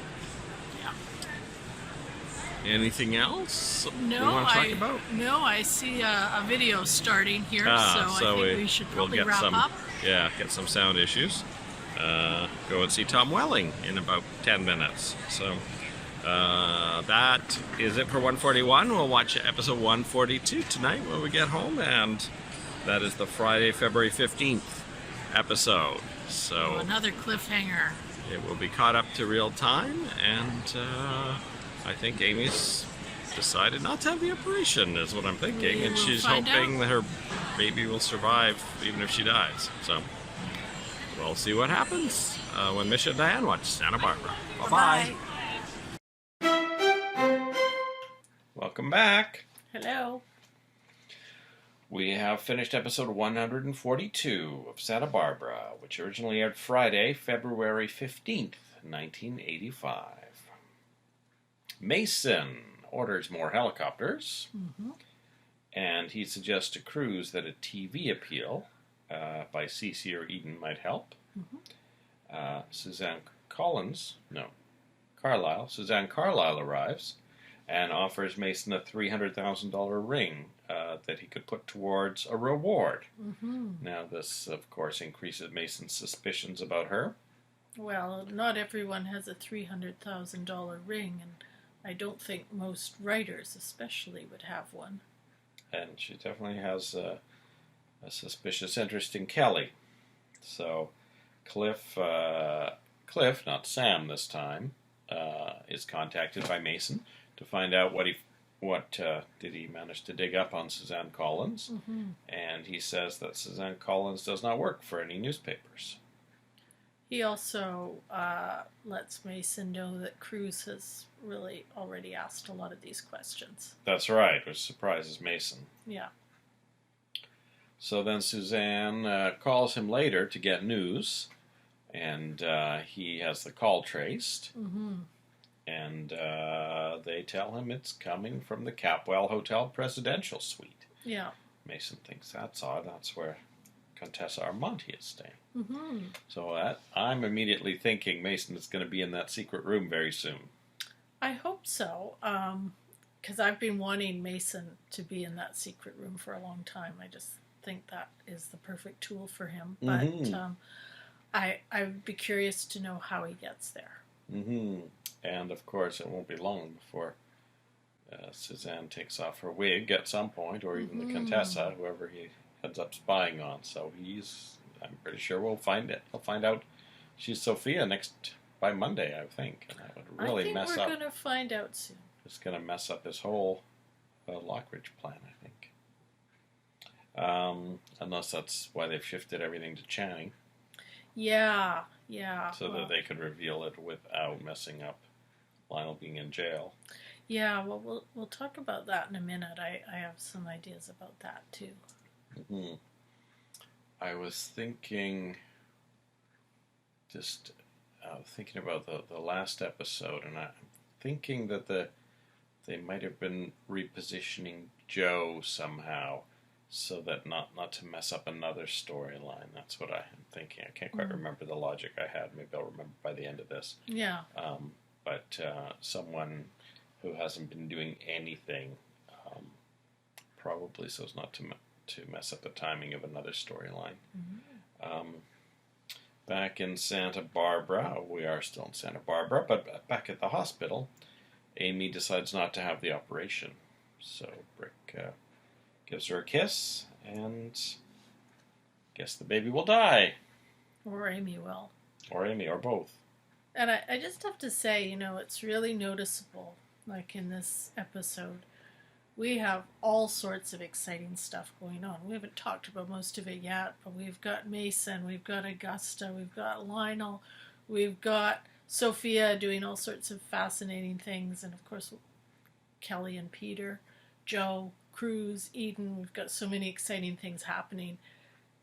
Yeah. Anything else No, we want to talk about? No, I see a video starting here, so I think we should probably wrap up. Yeah, get some sound issues. Go and see Tom Welling in about 10 minutes. So that is it for 141. We'll watch episode 142 tonight when we get home, and that is the Friday, February 15th episode. So another cliffhanger. It will be caught up to real time, and I think Amy's decided not to have the operation, is what I'm thinking, and she's hoping that her baby will survive even if she dies. So we'll see what happens when Misha Dianne watch Santa Barbara. Bye-bye. Welcome back. Hello. We have finished episode 142 of Santa Barbara, which originally aired Friday, February 15th, 1985. Mason orders more helicopters, and he suggests to Cruz that a TV appeal by Cece or Eden might help. Suzanne Carlyle arrives and offers Mason a $300,000 ring that he could put towards a reward. Now this, of course, increases Mason's suspicions about her. Well, not everyone has a $300,000 ring, and I don't think most writers especially would have one. And she definitely has a suspicious interest in Kelly. So Cliff, not Sam this time, is contacted by Mason to find out what did he manage to dig up on Suzanne Collins. And he says that Suzanne Collins does not work for any newspapers. He also lets Mason know that Cruz has really already asked a lot of these questions. That's right, which surprises Mason. Yeah. So then Suzanne calls him later to get news, and he has the call traced. And they tell him it's coming from the Capwell Hotel Presidential Suite. Yeah. Mason thinks that's odd. That's where Contessa Armonti is staying. So I'm immediately thinking Mason is going to be in that secret room very soon. I hope so, because I've been wanting Mason to be in that secret room for a long time. I just think that is the perfect tool for him. But I would be curious to know how he gets there. And, of course, it won't be long before Suzanne takes off her wig at some point, or even the Contessa, whoever he ends up spying on. So I'm pretty sure we'll find it. He'll find out she's Sophia by Monday, I think. And that would really mess up. I think we're going to find out soon. It's going to mess up his whole Lockridge plan, I think. Unless that's why they've shifted everything to Channing. Yeah. So that they could reveal it without messing up Lionel being in jail. Yeah, well, we'll talk about that in a minute. I have some ideas about that, too. Mm-hmm. I was thinking, just thinking about the last episode, and I'm thinking that they might have been repositioning Joe somehow, so that not to mess up another storyline. That's what I am thinking. I can't quite remember the logic I had. Maybe I'll remember by the end of this. Yeah. But someone who hasn't been doing anything, probably so as not to mess up the timing of another storyline. Mm-hmm. Back in Santa Barbara, we are still in Santa Barbara, but back at the hospital, Amy decides not to have the operation. So Brick gives her a kiss, and guess the baby will die. Or Amy will. Or Amy, or both. And I just have to say, it's really noticeable, like in this episode, we have all sorts of exciting stuff going on. We haven't talked about most of it yet, but we've got Mason, we've got Augusta, we've got Lionel, we've got Sophia doing all sorts of fascinating things, and of course Kelly and Peter, Joe, Cruz, Eden. We've got so many exciting things happening.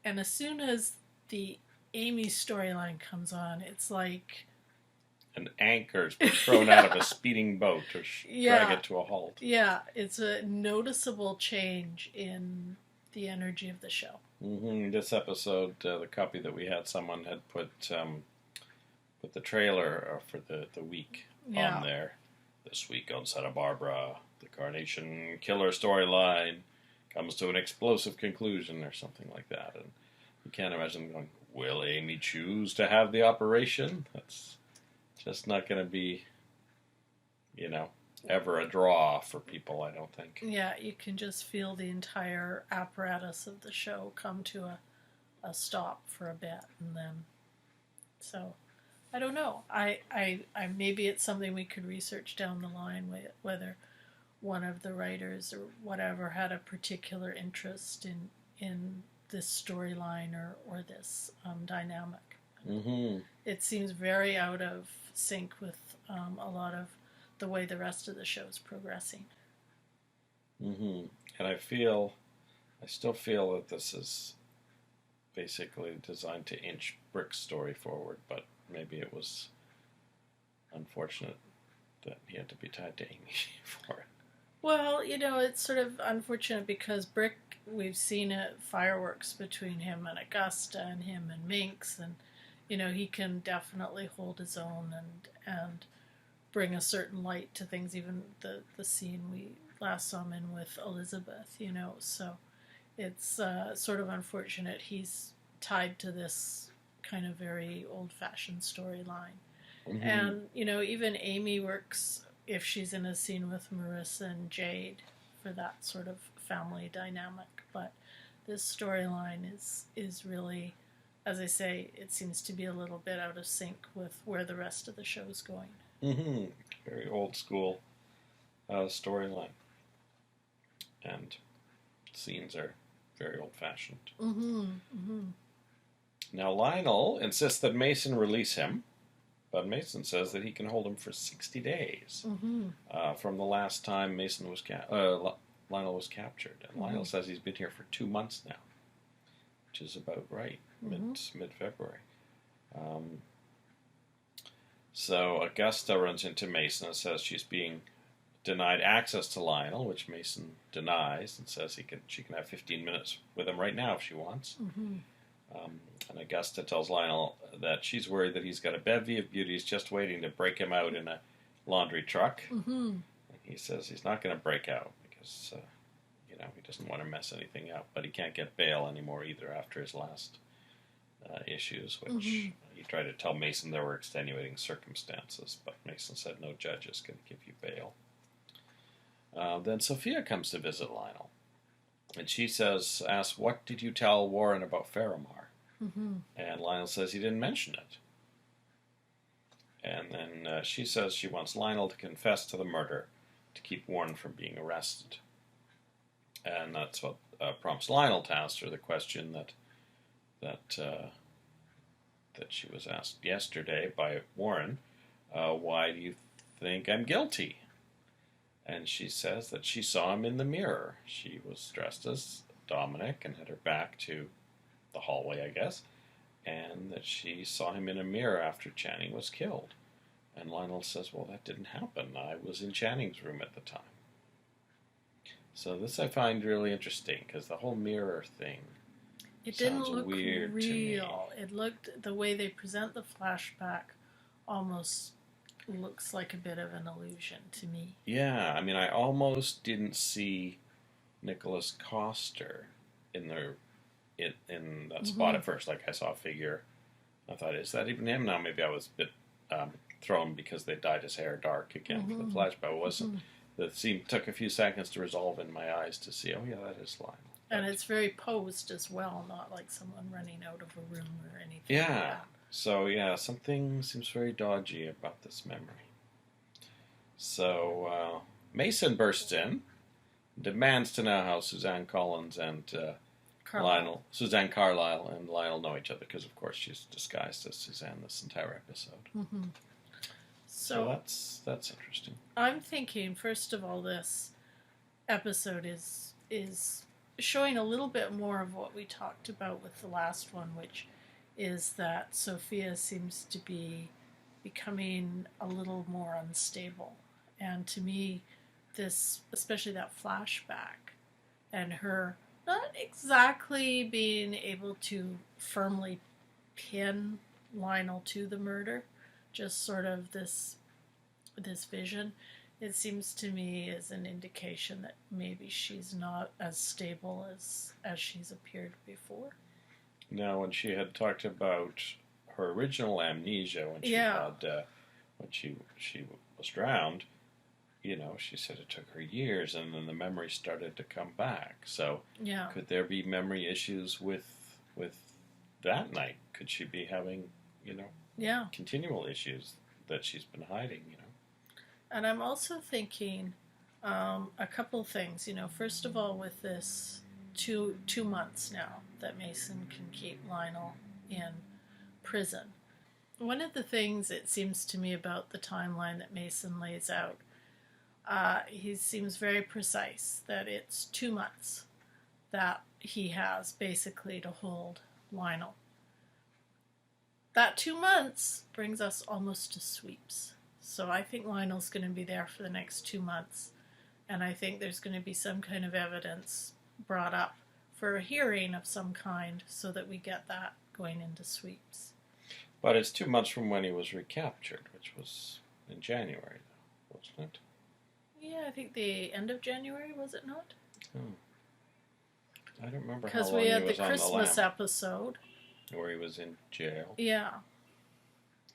And as soon as the Amy storyline comes on, it's like an anchor's been thrown out of a speeding boat to drag it to a halt. Yeah, it's a noticeable change in the energy of the show. Mm-hmm. This episode, the copy that we had, someone had put the trailer for the week on there. This week on Santa Barbara, the Carnation Killer storyline comes to an explosive conclusion, or something like that. And you can't imagine going, will Amy choose to have the operation? That's just not going to be, ever a draw for people, I don't think. Yeah, you can just feel the entire apparatus of the show come to a stop for a bit, and then, so, I don't know. I maybe it's something we could research down the line, whether one of the writers or whatever had a particular interest in this storyline or this dynamic. Mm-hmm. It seems very out of sync with a lot of the way the rest of the show is progressing. Mm-hmm. And I still feel that this is basically designed to inch Brick's story forward, but maybe it was unfortunate that he had to be tied to Amy for it. Well, it's sort of unfortunate because Brick, we've seen it, fireworks between him and Augusta and him and Minx, and he can definitely hold his own and bring a certain light to things, even the scene we last saw him in with Elizabeth, so it's sort of unfortunate he's tied to this kind of very old-fashioned storyline. Mm-hmm. And, even Amy works, if she's in a scene with Marissa and Jade, for that sort of family dynamic, but this storyline is really, as I say, it seems to be a little bit out of sync with where the rest of the show is going. Mm-hmm. Very old school storyline. And scenes are very old fashioned. Mm-hmm. Mm-hmm. Now Lionel insists that Mason release him, but Mason says that he can hold him for 60 days from the last time Lionel was captured. And Lionel says he's been here for 2 months now, which is about right, mid-February. So Augusta runs into Mason and says she's being denied access to Lionel, which Mason denies and says she can have 15 minutes with him right now if she wants. Mm-hmm. And Augusta tells Lionel that she's worried that he's got a bevy of beauties just waiting to break him out in a laundry truck. Mm-hmm. And he says he's not going to break out because, he doesn't want to mess anything up. But he can't get bail anymore either after his last issues, which he tried to tell Mason there were extenuating circumstances. But Mason said no judge is going to give you bail. Then Sophia comes to visit Lionel. And she asks, what did you tell Warren about Faramar? Mm-hmm. And Lionel says he didn't mention it. And then she says she wants Lionel to confess to the murder to keep Warren from being arrested. And that's what prompts Lionel to ask her the question that she was asked yesterday by Warren. Why do you think I'm guilty. And she says that she saw him in the mirror. She was dressed as Dominic and had her back to the hallway, I guess, and that she saw him in a mirror after Channing was killed. And Lionel says, well, that didn't happen. I was in Channing's room at the time. So this I find really interesting, because the whole mirror thing it didn't look real. It looked, the way they present the flashback almost looks like a bit of an illusion to me. Yeah, I mean, I almost didn't see Nicholas Coster in that spot at first. Like, I saw a figure. I thought, is that even him? Now, maybe I was a bit thrown because they dyed his hair dark again for the flashback. It wasn't. The scene took a few seconds to resolve in my eyes to see, oh, yeah, that is Lionel. And it's very posed as well, not like someone running out of a room or anything. Yeah. Like that. So, yeah, something seems very dodgy about this memory. So, Mason bursts in, demands to know how Suzanne Collins and Suzanne Carlisle and Lionel know each other, because, of course, she's disguised as Suzanne this entire episode. Mm-hmm. So that's interesting. I'm thinking, first of all, this episode is showing a little bit more of what we talked about with the last one, which is that Sophia seems to be becoming a little more unstable. And to me, this, especially that flashback, and her not exactly being able to firmly pin Lionel to the murder, just sort of this vision, it seems to me is an indication that maybe she's not as stable as she's appeared before. Now, when she had talked about her original amnesia when she had when she was drowned, you know, she said it took her years, and then the memory started to come back. So, could there be memory issues with that night? Could she be having, you know, continual issues that she's been hiding? You know. And I'm also thinking a couple of things. You know, first of all, with this 2 months now that Mason can keep Lionel in prison. One of the things it seems to me about the timeline that Mason lays out, he seems very precise that it's 2 months that he has basically to hold Lionel. That 2 months brings us almost to sweeps. So I think Lionel's going to be there for the next 2 months, and I think there's going to be some kind of evidence brought up for a hearing of some kind so that we get that going into sweeps. But it's 2 months from when he was recaptured, which was in January, though, wasn't it? Yeah, I think the end of January, was it not? Oh. I don't remember how long he was on the lam. Because we had the Christmas episode. Where he was in jail. Yeah.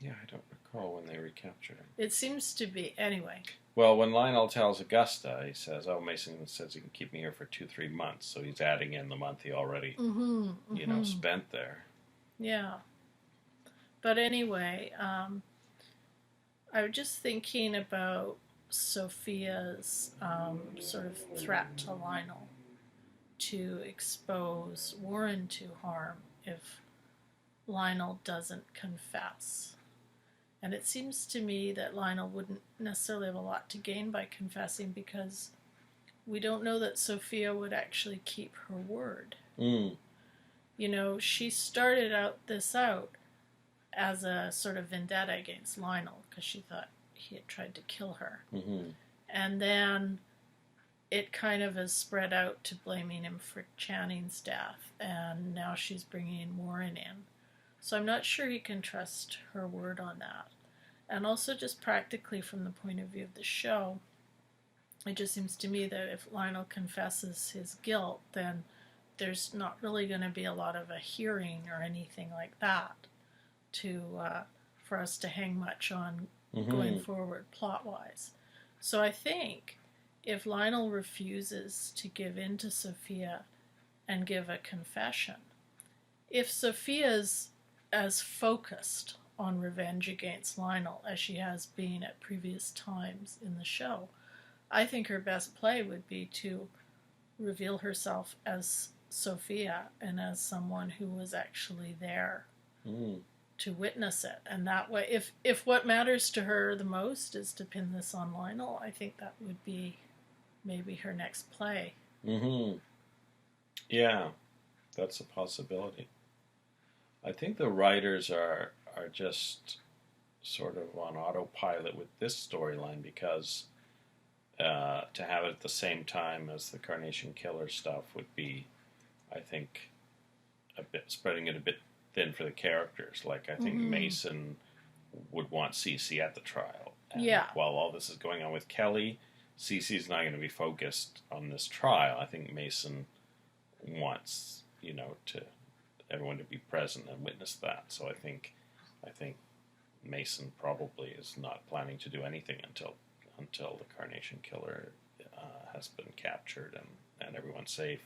Yeah, I don't recall when they recaptured him. It seems to be, anyway. Well, when Lionel tells Augusta, he says, oh, Mason says he can keep me here for 2-3 months, so he's adding in the month he already, spent there. Yeah. But anyway, I was just thinking about Sophia's sort of threat to Lionel to expose Warren to harm if Lionel doesn't confess. And it seems to me that Lionel wouldn't necessarily have a lot to gain by confessing, because we don't know that Sophia would actually keep her word. You know, she started this out as a sort of vendetta against Lionel because she thought he had tried to kill her. And then it kind of has spread out to blaming him for Channing's death, and now she's bringing Warren in. So I'm not sure he can trust her word on that. And also just practically from the point of view of the show, it just seems to me that if Lionel confesses his guilt, then there's not really going to be a lot of a hearing or anything like that for us to hang much on going forward plot-wise. So I think if Lionel refuses to give in to Sophia and give a confession, if Sophia's as focused on revenge against Lionel as she has been at previous times in the show, I think her best play would be to reveal herself as Sophia and as someone who was actually there to witness it. And that way, if what matters to her the most is to pin this on Lionel, I think that would be maybe her next play. Mm-hmm. Yeah, that's a possibility. I think the writers are just sort of on autopilot with this storyline because to have it at the same time as the Carnation Killer stuff would be, I think, a bit spreading it a bit thin for the characters. Like I think Mason would want Cece at the trial. And while all this is going on with Kelly, Cece's not going to be focused on this trial. I think Mason wants, to everyone to be present and witness that. So I think Mason probably is not planning to do anything until the Carnation Killer has been captured and everyone's safe,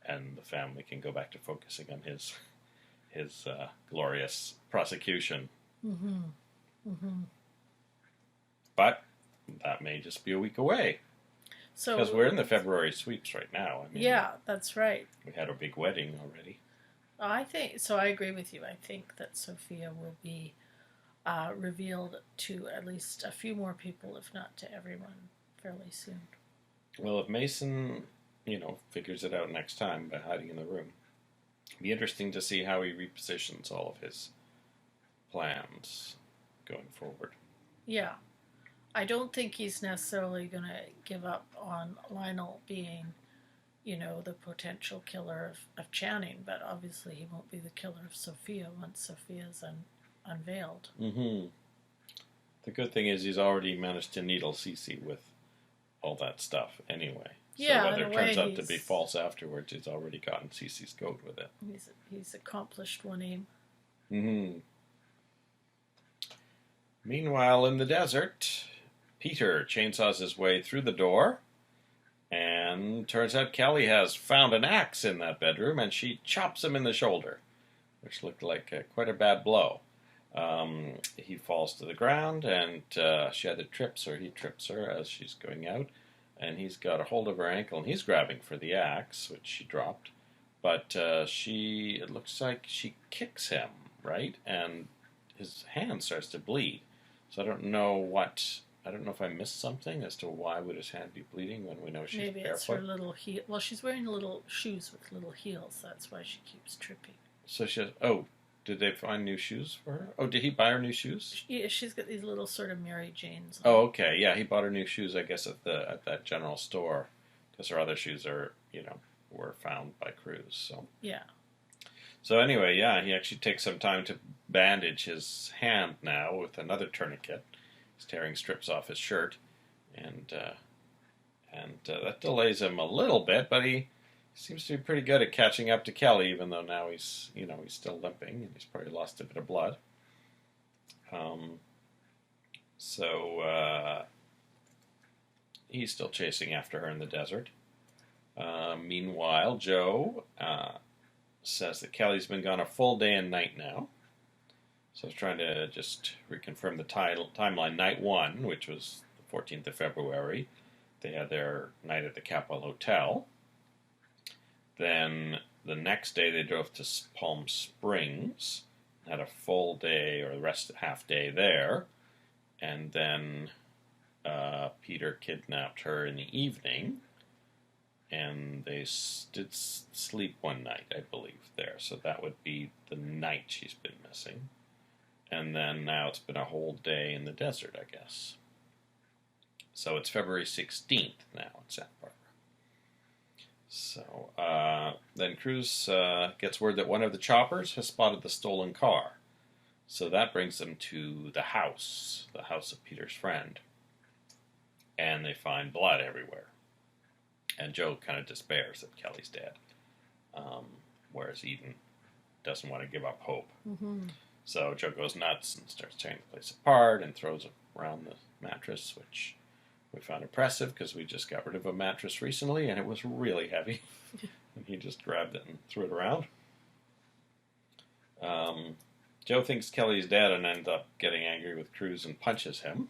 and the family can go back to focusing on his glorious prosecution. But that may just be a week away. Because we're in the February sweeps right now. I mean, yeah, that's right. We had a big wedding already. I think so. I agree with you. I think that Sophia will be revealed to at least a few more people, if not to everyone, fairly soon. Well, if Mason, figures it out next time by hiding in the room, it'd be interesting to see how he repositions all of his plans going forward. Yeah. I don't think he's necessarily going to give up on Lionel being, the potential killer of Channing, but obviously he won't be the killer of Sophia once Sophia's unveiled. Mm-hmm. The good thing is he's already managed to needle Cece with all that stuff anyway. So whether it turns out to be false afterwards, he's already gotten Cece's goat with it. He's accomplished one aim. Mm-hmm. Meanwhile, in the desert, Peter chainsaws his way through the door, and turns out Kelly has found an axe in that bedroom, and she chops him in the shoulder, which looked like quite a bad blow. He falls to the ground, and she either trips or he trips her as she's going out, and he's got a hold of her ankle, and he's grabbing for the axe, which she dropped, but it looks like she kicks him, right? And his hand starts to bleed. So I don't know if I missed something as to why would his hand be bleeding when we know she's barefoot. Maybe it's her little heel. Well, she's wearing little shoes with little heels. That's why she keeps tripping. So she has, did they find new shoes for her? Oh, did he buy her new shoes? Yeah, she's got these little sort of Mary Janes on. Oh, okay. Yeah, he bought her new shoes, I guess, at that general store. Because her other shoes were found by Cruz. So. Yeah. So anyway, he actually takes some time to bandage his hand now with another tourniquet. He's tearing strips off his shirt, and that delays him a little bit, but he seems to be pretty good at catching up to Kelly, even though now he's still limping, and he's probably lost a bit of blood. So he's still chasing after her in the desert. Meanwhile, Joe says that Kelly's been gone a full day and night now. So I was trying to just reconfirm the timeline. Night 1, which was the 14th of February, they had their night at the Capitol Hotel. Then the next day they drove to Palm Springs, had a full day or the rest half day there, and then Peter kidnapped her in the evening, and they did sleep one night, I believe, there. So that would be the night she's been missing. And then now it's been a whole day in the desert, I guess. So it's February 16th now in Santa Barbara. So then Cruz gets word that one of the choppers has spotted the stolen car. So that brings them to the house of Peter's friend. And they find blood everywhere. And Joe kind of despairs that Kelly's dead. Whereas Eden doesn't want to give up hope. Mm-hmm. So Joe goes nuts and starts tearing the place apart and throws around the mattress, which we found impressive because we just got rid of a mattress recently and it was really heavy. And he just grabbed it and threw it around. Joe thinks Kelly's dead and ends up getting angry with Cruz and punches him,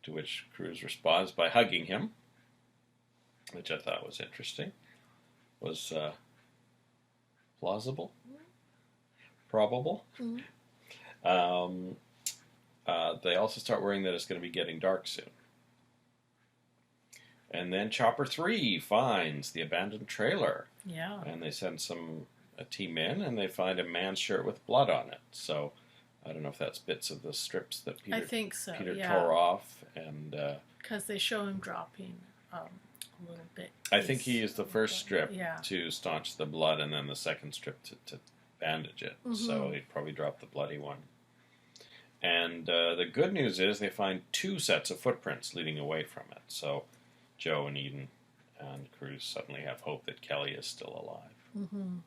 to which Cruz responds by hugging him, which I thought was interesting. Was plausible? Probable? They also start worrying that it's going to be getting dark soon. And then Chopper 3 finds the abandoned trailer. Yeah. And they send a team in, and they find a man's shirt with blood on it. So I don't know if that's bits of the strips that Peter, I think so, Peter tore off. Because they show him dropping a little bit. I think he used the first strip to staunch the blood, and then the second strip to bandage it. Mm-hmm. So he probably dropped the bloody one. And the good news is they find 2 sets of footprints leading away from it. So Joe and Eden and Cruz suddenly have hope that Kelly is still alive. Mm-hmm.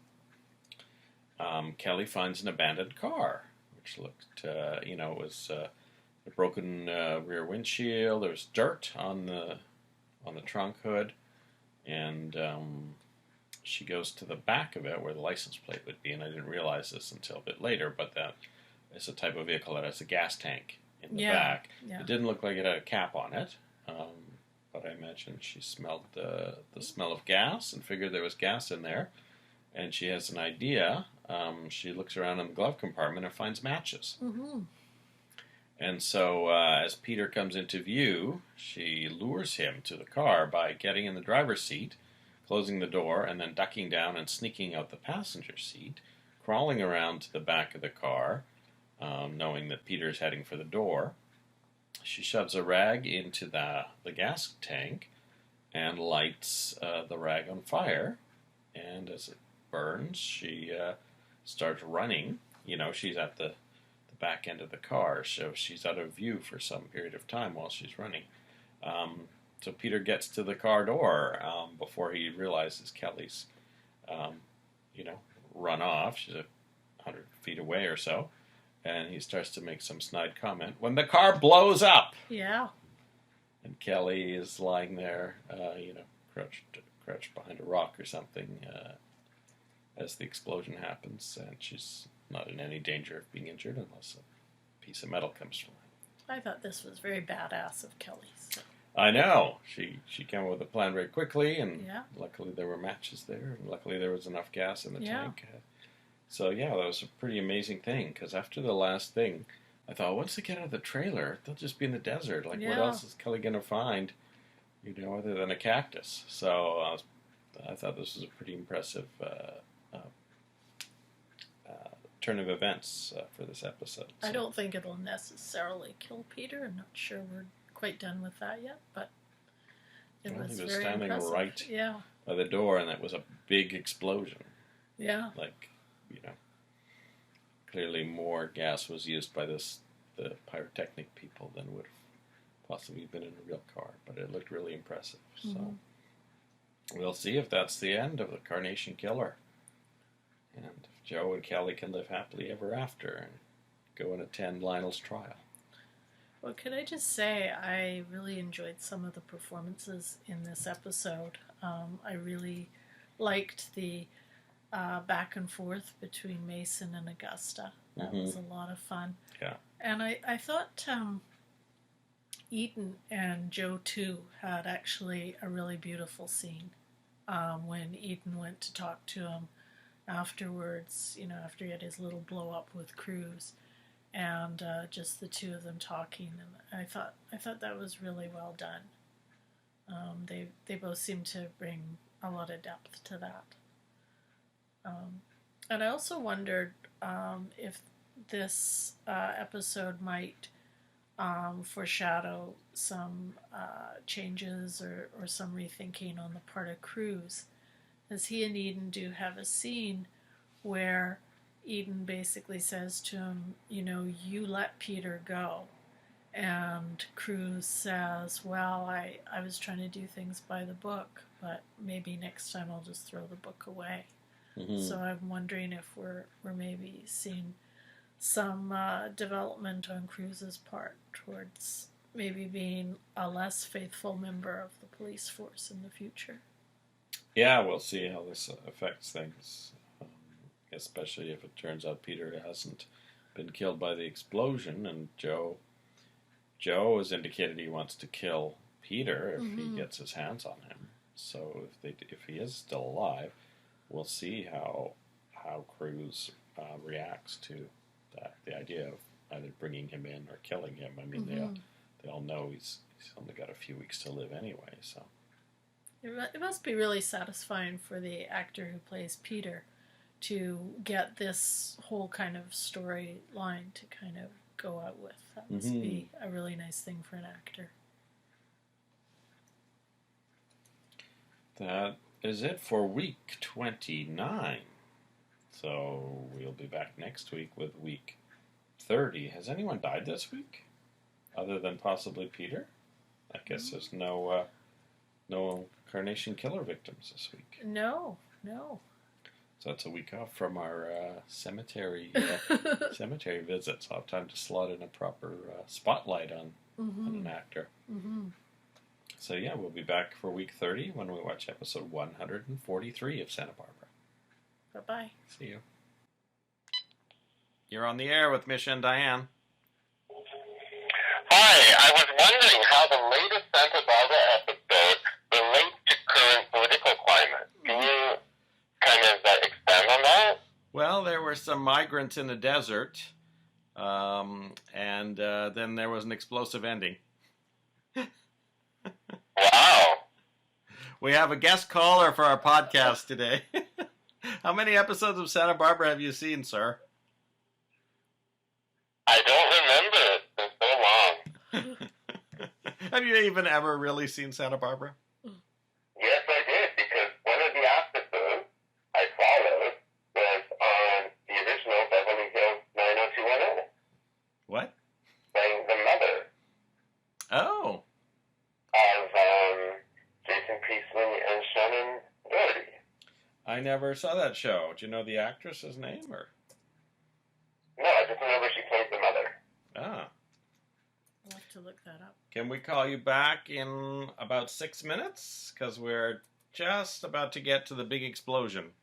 Kelly finds an abandoned car, which looked, it was a broken rear windshield. There was dirt on the trunk hood, and she goes to the back of it where the license plate would be. And I didn't realize this until a bit later, but that is a type of vehicle that has a gas tank in the back. Yeah. It didn't look like it had a cap on it. But I imagine she smelled the smell of gas and figured there was gas in there. And she has an idea. She looks around in the glove compartment and finds matches. Mm-hmm. And so as Peter comes into view, she lures him to the car by getting in the driver's seat, closing the door, and then ducking down and sneaking out the passenger seat, crawling around to the back of the car, knowing that Peter's heading for the door. She shoves a rag into the gas tank and lights the rag on fire. And as it burns, she starts running. She's at the back end of the car, so she's out of view for some period of time while she's running. So Peter gets to the car door before he realizes Kelly's, run off. She's 100 feet away or so. And he starts to make some snide comment when the car blows up. Yeah. And Kelly is lying there, crouched behind a rock or something as the explosion happens. And she's not in any danger of being injured unless a piece of metal comes from her. I thought this was very badass of Kelly's. So. I know. She came up with a plan very quickly, and luckily there were matches there, and luckily there was enough gas in the tank. So, that was a pretty amazing thing, because after the last thing, I thought, once they get out of the trailer, they'll just be in the desert. What else is Kelly going to find, other than a cactus? So, I thought this was a pretty impressive turn of events for this episode. So. I don't think it'll necessarily kill Peter. I'm not sure we're quite done with that yet, but it was very standing impressive. Right by the door, and it was a big explosion. Yeah. Clearly more gas was used by the pyrotechnic people than would have possibly been in a real car, but it looked really impressive. Mm-hmm. So we'll see if that's the end of the Carnation Killer, and if Joe and Kelly can live happily ever after and go and attend Lionel's trial. Well, could I just say I really enjoyed some of the performances in this episode. I really liked the back and forth between Mason and Augusta. That was a lot of fun. Yeah. And I thought Eden and Joe, too, had actually a really beautiful scene when Eden went to talk to him afterwards, after he had his little blow-up with Cruz, and just the two of them talking. And I thought that was really well done. They both seemed to bring a lot of depth to that. And I also wondered if this episode might foreshadow some changes or some rethinking on the part of Cruz, as he and Eden do have a scene where Eden basically says to him, you let Peter go. And Cruz says, well, I was trying to do things by the book, but maybe next time I'll just throw the book away. Mm-hmm. So I'm wondering if we're maybe seeing some development on Cruz's part towards maybe being a less faithful member of the police force in the future. Yeah, we'll see how this affects things, especially if it turns out Peter hasn't been killed by the explosion, and Joe has indicated he wants to kill Peter if he gets his hands on him. So if he is still alive, we'll see how Cruz reacts to the idea of either bringing him in or killing him. I mean, they all know he's only got a few weeks to live anyway. So it must be really satisfying for the actor who plays Peter to get this whole kind of storyline to kind of go out with. That must be a really nice thing for an actor. That is it for week 29. So we'll be back next week with week 30. Has anyone died this week? Other than possibly Peter? I guess there's no Carnation Killer victims this week. No. So that's a week off from our cemetery visits. I'll have time to slot in a proper spotlight on an actor. So yeah, we'll be back for week 30 when we watch episode 143 of Santa Barbara. Bye-bye. See you. You're on the air with Misha and Dianne. Hi, I was wondering how the latest Santa Barbara episode relates to current political climate. Can you kind of expand on that? Well, there were some migrants in the desert, and then there was an explosive ending. Wow. We have a guest caller for our podcast today. How many episodes of Santa Barbara have you seen, sir? I don't remember. It's been so long. Have you even ever really seen Santa Barbara? Yes, I did, because one of the episodes I followed was on the original Beverly Hills 90210. What? Playing the mother Oh. of Jason Priestley and Shannon Doherty. I never saw that show. Do you know the actress's name? Or? No, I just remember she played the mother. Ah. I'll have to look that up. Can we call you back in about 6 minutes? Because we're just about to get to the big explosion.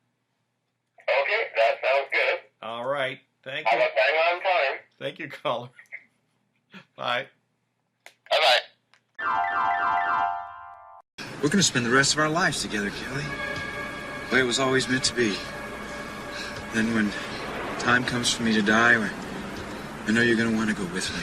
Okay, that sounds good. All right. Thank I'll you. have bang on time. Thank you, caller. Bye. Bye-bye. We're going to spend the rest of our lives together, Kelly. The way it was always meant to be. Then when time comes for me to die, I know you're going to want to go with me.